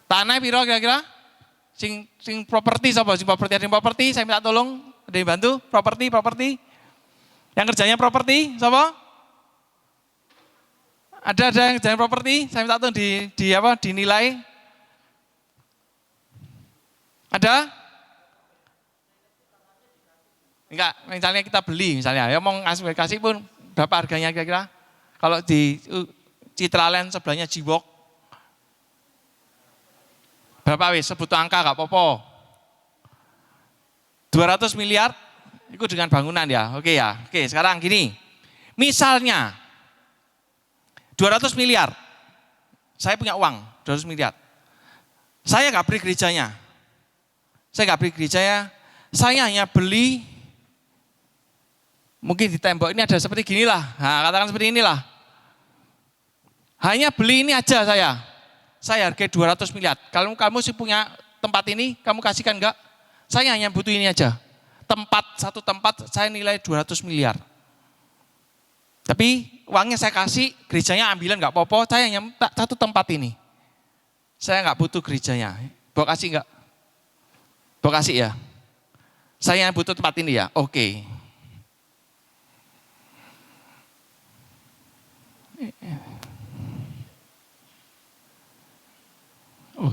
Tanah piro kira-kira? Sing properti sapa? Sing properti, ada yang properti, saya minta tolong, ada yang bantu, properti. Yang kerjanya properti, sapa? Ada yang kerjanya properti, saya minta tolong dinilai. Ada? Enggak, misalnya kita beli misalnya, ya mau kasih pun berapa harganya kira-kira? Kalau di Citraland sebelahnya Jiwok, berapa wis sebut angka gak apa-apa. 200 miliar itu dengan bangunan ya. Oke ya. Oke, sekarang gini. Misalnya 200 miliar. Saya punya uang 200 miliar. Saya gak beli gerejanya. Saya hanya beli mungkin di tembok ini ada seperti ginilah. Nah, katakan seperti inilah. Hanya beli ini aja saya hargai 200 miliar. Kalau kamu sih punya tempat ini, kamu kasihkan enggak? Saya hanya butuh ini aja. Satu tempat saya nilai 200 miliar. Tapi uangnya saya kasih, gerejanya ambilan enggak apa-apa, saya hanya satu tempat ini. Saya enggak butuh gerejanya. Bawa kasih enggak? Bawa kasih ya? Saya butuh tempat ini ya? Oke.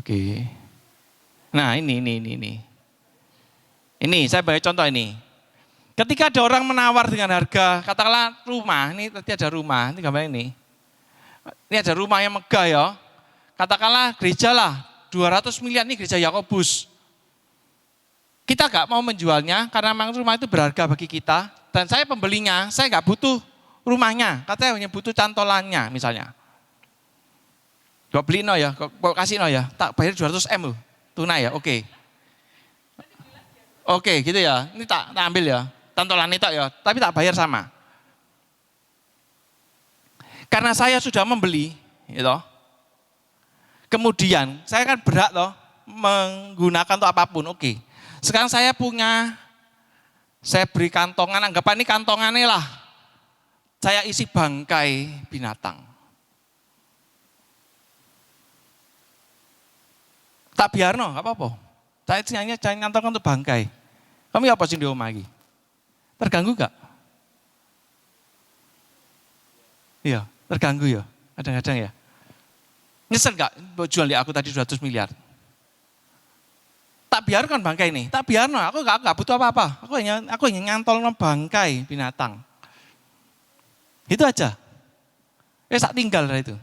Oke. Nah ini. Ini saya bagi contoh ini. Ketika ada orang menawar dengan harga, katakanlah rumah, ini tadi ada rumah, ini gambar ini. Ini ada rumah yang megah ya. Katakanlah gereja lah, 200 miliar ini gereja Yakobus. Kita gak mau menjualnya karena memang rumah itu berharga bagi kita. Dan saya pembelinya, saya gak butuh rumahnya. Katanya hanya butuh cantolannya misalnya. Kok beli no ya, kok kasih no ya, tak bayar 200 M loh, tunai ya, oke. Oke gitu ya, ini tak ambil ya, cantolan itu ya, tapi tak bayar sama. Karena saya sudah membeli, gitu. Kemudian saya kan berhak loh menggunakan untuk apapun, oke. Sekarang saya punya, saya beri kantongan, anggapan ini kantongannya lah. Saya isi bangkai binatang. Tak biarno, apa-apa. Saya nyantolkan untuk bangkai. Kamu apa sih di rumah lagi? Terganggu gak? Iya, terganggu ya, kadang-kadang ya. Nyesel gak jual di aku tadi 200 miliar? Tak biarkan bangkai ini, tak biarno, aku gak butuh apa-apa. Aku hanya nyantol bangkai binatang. Itu aja. Tak tinggal dari itu.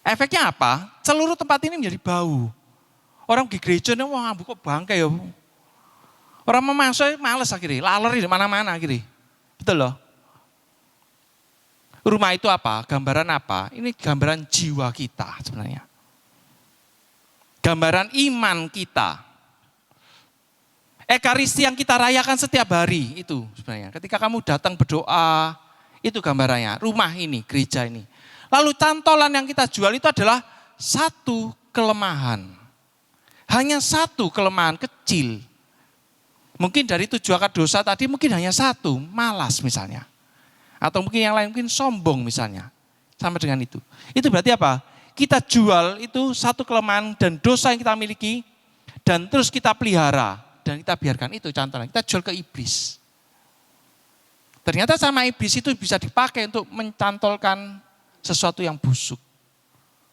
Efeknya apa? Seluruh tempat ini menjadi bau. Orang di gereja ini, wah kok bangkai ya. Orang mau masuk, males akhirnya, laler di mana-mana akhirnya. Betul loh. Rumah itu apa? Gambaran apa? Ini gambaran jiwa kita sebenarnya. Gambaran iman kita. Ekaristi yang kita rayakan setiap hari itu sebenarnya. Ketika kamu datang berdoa, itu gambarannya. Rumah ini, gereja ini. Lalu cantolan yang kita jual itu adalah satu kelemahan. Hanya satu kelemahan kecil. Mungkin dari 7 akar dosa tadi mungkin hanya satu, malas misalnya. Atau mungkin yang lain mungkin sombong misalnya. Sama dengan itu. Itu berarti apa? Kita jual itu satu kelemahan dan dosa yang kita miliki. Dan terus kita pelihara. Dan kita biarkan itu cantolan. Kita jual ke iblis. Ternyata sama iblis itu bisa dipakai untuk mencantolkan sesuatu yang busuk.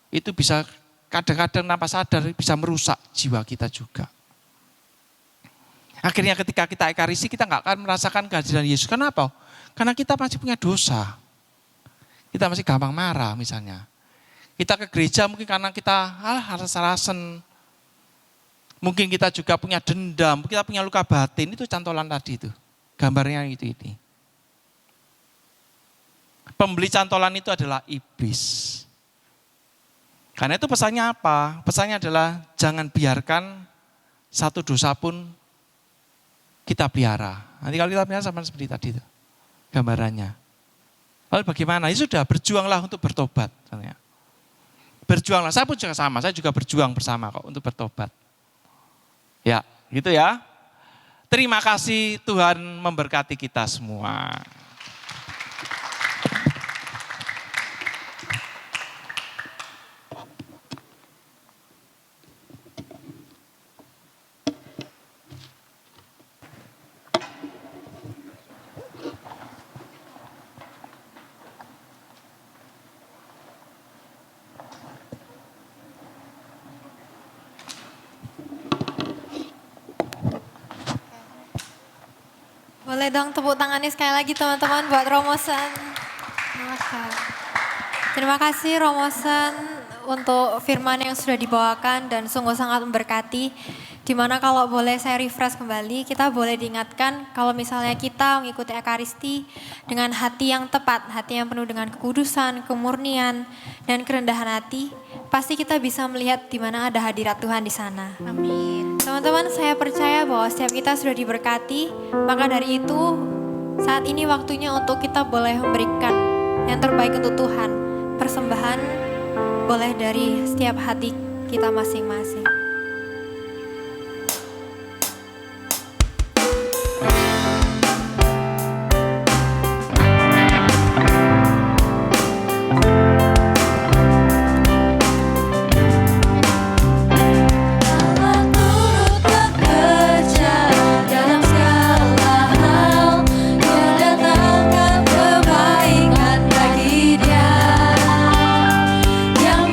Itu bisa kadang-kadang tanpa sadar bisa merusak jiwa kita juga. Akhirnya ketika kita ekaristi kita nggak akan merasakan kehadiran Yesus. Kenapa? Karena kita masih punya dosa. Kita masih gampang marah misalnya. Kita ke gereja mungkin karena kita rasa-rasen. Mungkin kita juga punya dendam, kita punya luka batin. Itu cantolan tadi itu. Gambarnya itu ini. Pembeli cantolan itu adalah iblis. Karena itu pesannya apa? Pesannya adalah jangan biarkan satu dosa pun kita pelihara. Nanti kalau kita pelihara sama seperti tadi itu gambarannya. Lalu bagaimana? Ya sudah, berjuanglah untuk bertobat. Berjuanglah, saya pun juga sama, saya juga berjuang bersama kok untuk bertobat. Ya, gitu ya. Terima kasih, Tuhan memberkati kita semua. Boleh dong tepuk tangannya sekali lagi teman-teman buat Romosen. Terima kasih Romosen untuk firman yang sudah dibawakan dan sungguh sangat memberkati. Dimana kalau boleh saya refresh kembali, kita boleh diingatkan kalau misalnya kita mengikuti Ekaristi dengan hati yang tepat, hati yang penuh dengan kekudusan, kemurnian, dan kerendahan hati, pasti kita bisa melihat di mana ada hadirat Tuhan di sana. Amin. Teman-teman, saya percaya bahwa setiap kita sudah diberkati, maka dari itu saat ini waktunya untuk kita boleh memberikan yang terbaik untuk Tuhan. Persembahan boleh dari setiap hati kita masing-masing. Yang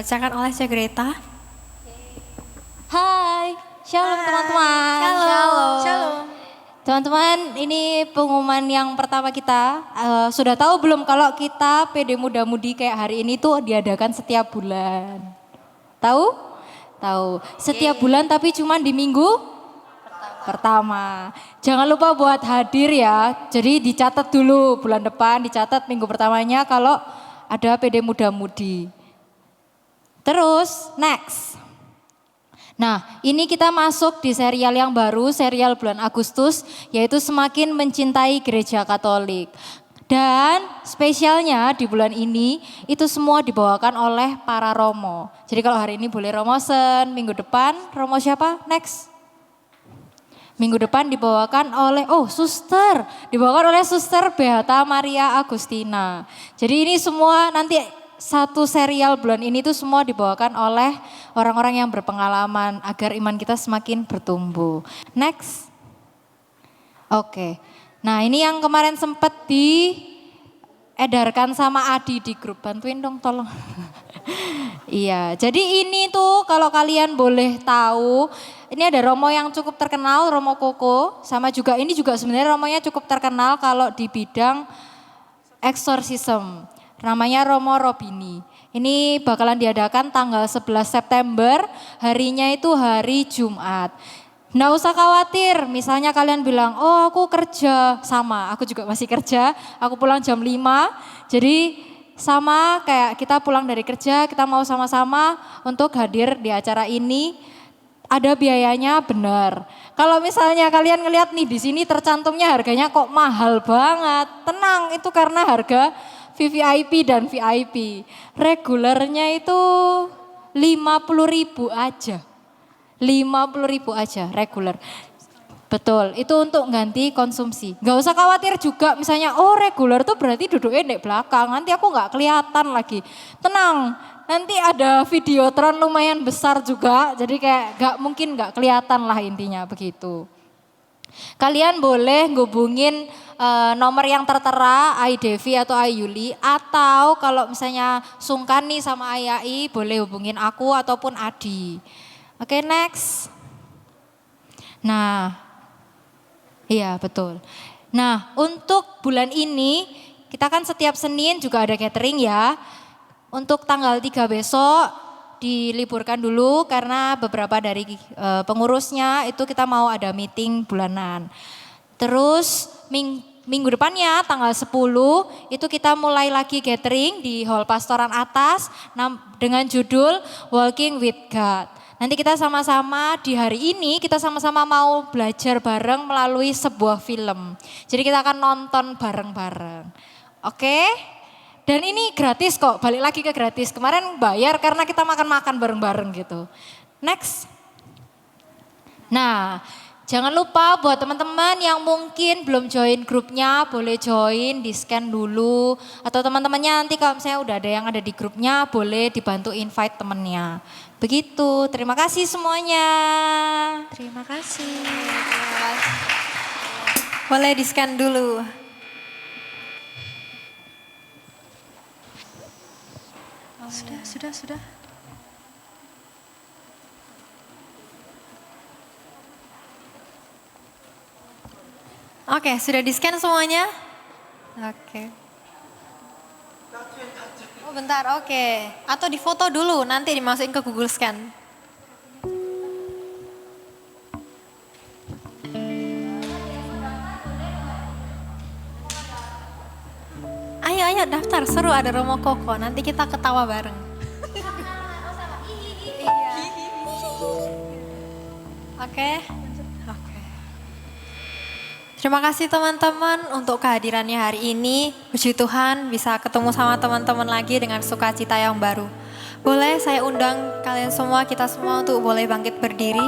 dibacakan oleh Cek Greta. Hai, shalom teman-teman. Shalom. Teman-teman, ini pengumuman yang pertama kita. Sudah tahu belum kalau kita PD Muda Mudi kayak hari ini tuh diadakan setiap bulan? Tahu? Tahu. Setiap bulan tapi cuma di minggu pertama. Jangan lupa buat hadir ya. Jadi dicatat dulu bulan depan, dicatat minggu pertamanya kalau ada PD Muda Mudi. Terus next. Nah, ini kita masuk di serial yang baru, serial bulan Agustus, yaitu Semakin Mencintai Gereja Katolik. Dan spesialnya di bulan ini, itu semua dibawakan oleh para romo. Jadi kalau hari ini boleh romosen, minggu depan romo siapa? Next. Minggu depan dibawakan oleh, suster. Dibawakan oleh Suster Beata Maria Agustina. Jadi ini semua nanti satu serial bulan ini tuh semua dibawakan oleh orang-orang yang berpengalaman agar iman kita semakin bertumbuh. Next. Oke. Nah, ini yang kemarin sempat diedarkan sama Adi di grup. Bantuin dong tolong. Iya, jadi ini tuh kalau kalian boleh tahu, ini ada romo yang cukup terkenal, Romo Koko, sama juga ini juga sebenarnya romonya cukup terkenal kalau di bidang eksorsisme. Namanya Romo Robini. Ini bakalan diadakan tanggal 11 September, harinya itu hari Jumat. Nggak usah khawatir, misalnya kalian bilang, aku kerja, sama aku juga masih kerja, aku pulang jam 5, jadi sama kayak kita pulang dari kerja, kita mau sama-sama untuk hadir di acara ini, ada biayanya benar. Kalau misalnya kalian ngelihat nih di sini tercantumnya harganya kok mahal banget, tenang itu karena harga VVIP dan VIP. Regulernya itu 50.000 aja. 50.000 aja reguler. Betul, itu untuk ganti konsumsi. Gak usah khawatir juga misalnya, reguler tuh berarti duduknya di belakang. Nanti aku gak kelihatan lagi. Tenang, nanti ada videotron lumayan besar juga. Jadi kayak mungkin gak kelihatan lah intinya begitu. Kalian boleh ngubungin nomor yang tertera, Ai Devi atau Ai Yuli, atau kalau misalnya sungkan nih sama Ayai, boleh hubungin aku ataupun Adi. Oke, next. Nah, iya betul. Nah, untuk bulan ini, kita kan setiap Senin juga ada catering ya. Untuk tanggal 3 besok, diliburkan dulu karena beberapa dari pengurusnya itu kita mau ada meeting bulanan. Terus minggu depannya tanggal 10 itu kita mulai lagi catering di Hall Pastoran Atas dengan judul Walking with God. Nanti kita sama-sama di hari ini kita sama-sama mau belajar bareng melalui sebuah film. Jadi kita akan nonton bareng-bareng. Oke? Dan ini gratis kok, balik lagi ke gratis. Kemarin bayar karena kita makan-makan bareng-bareng gitu. Next. Nah, jangan lupa buat teman-teman yang mungkin belum join grupnya, boleh join, di-scan dulu. Atau teman-temannya nanti kalau misalnya udah ada yang ada di grupnya, boleh dibantu invite temennya. Begitu, terima kasih semuanya. Terima kasih. Boleh di-scan dulu. Sudah. Oke, sudah di-scan semuanya? Oke. Oh bentar, oke. Atau difoto dulu, nanti dimasukin ke Google Scan. Ayo daftar, seru ada Romo Koko, nanti kita ketawa bareng. Oke. Terima kasih teman-teman untuk kehadirannya hari ini. Puji Tuhan bisa ketemu sama teman-teman lagi dengan sukacita yang baru. Boleh saya undang kalian semua, kita semua untuk boleh bangkit berdiri.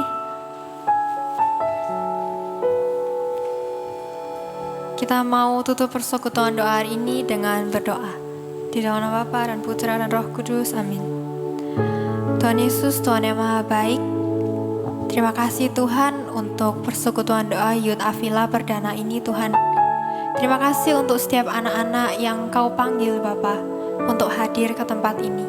Kita mau tutup persekutuan doa hari ini dengan berdoa. Di dalam nama Bapa dan Putra dan Roh Kudus, amin. Tuhan Yesus, Tuhan yang Maha Baik, terima kasih Tuhan untuk persekutuan doa Youth Avila perdana ini Tuhan. Terima kasih untuk setiap anak-anak yang Kau panggil Bapa untuk hadir ke tempat ini.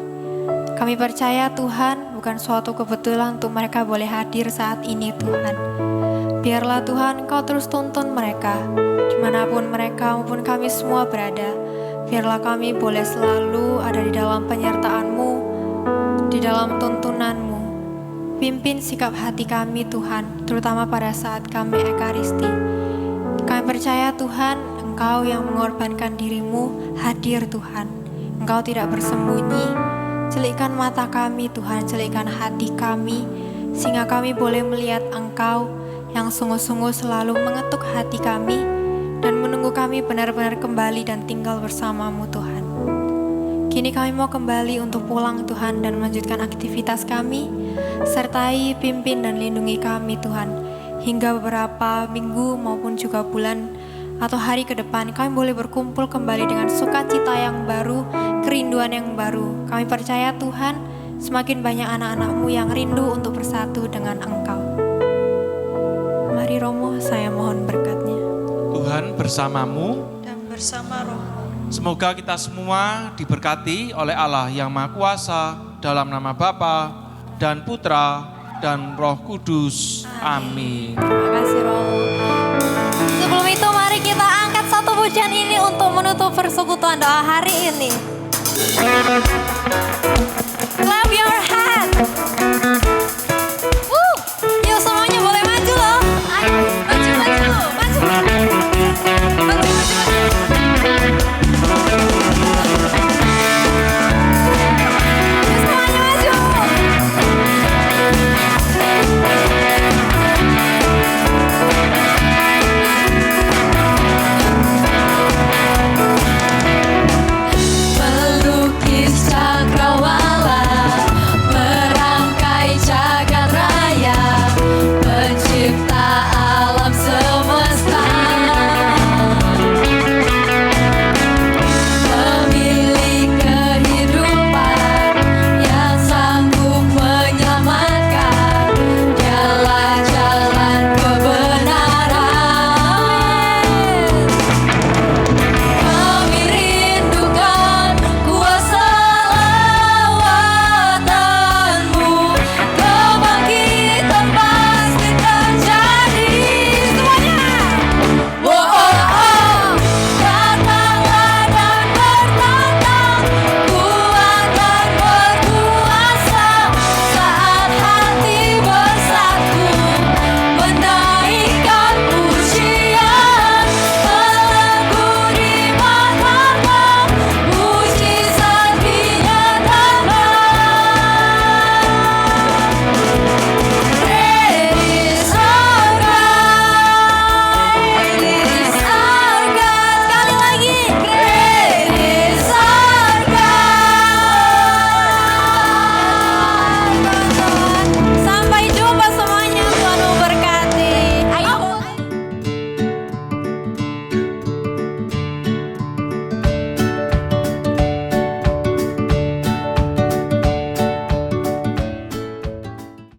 Kami percaya Tuhan bukan suatu kebetulan untuk mereka boleh hadir saat ini Tuhan. Biarlah Tuhan Engkau terus tuntun mereka, dimanapun mereka maupun kami semua berada. Biarlah kami boleh selalu ada di dalam penyertaan-Mu, di dalam tuntunan-Mu. Pimpin sikap hati kami Tuhan, terutama pada saat kami ekaristi. Kami percaya Tuhan, Engkau yang mengorbankan diri-Mu hadir Tuhan. Engkau tidak bersembunyi. Celikkan mata kami Tuhan, celikkan hati kami, sehingga kami boleh melihat Engkau yang sungguh-sungguh selalu mengetuk hati kami dan menunggu kami benar-benar kembali dan tinggal bersama-Mu Tuhan. Kini kami mau kembali untuk pulang Tuhan dan melanjutkan aktivitas kami. Sertai, pimpin dan lindungi kami Tuhan. Hingga beberapa minggu maupun juga bulan atau hari ke depan kami boleh berkumpul kembali dengan sukacita yang baru, kerinduan yang baru. Kami percaya Tuhan semakin banyak anak-anak-Mu yang rindu untuk bersatu dengan Engkau. Mari Romo, saya mohon berkat-Nya. Tuhan bersamamu. dan bersama rohmu. Semoga kita semua diberkati oleh Allah yang Maha Kuasa dalam nama Bapa dan Putra dan Roh Kudus. Amin. Terima kasih Romo. Sebelum itu mari kita angkat satu pujian ini untuk menutup persekutuan doa hari ini. Selamat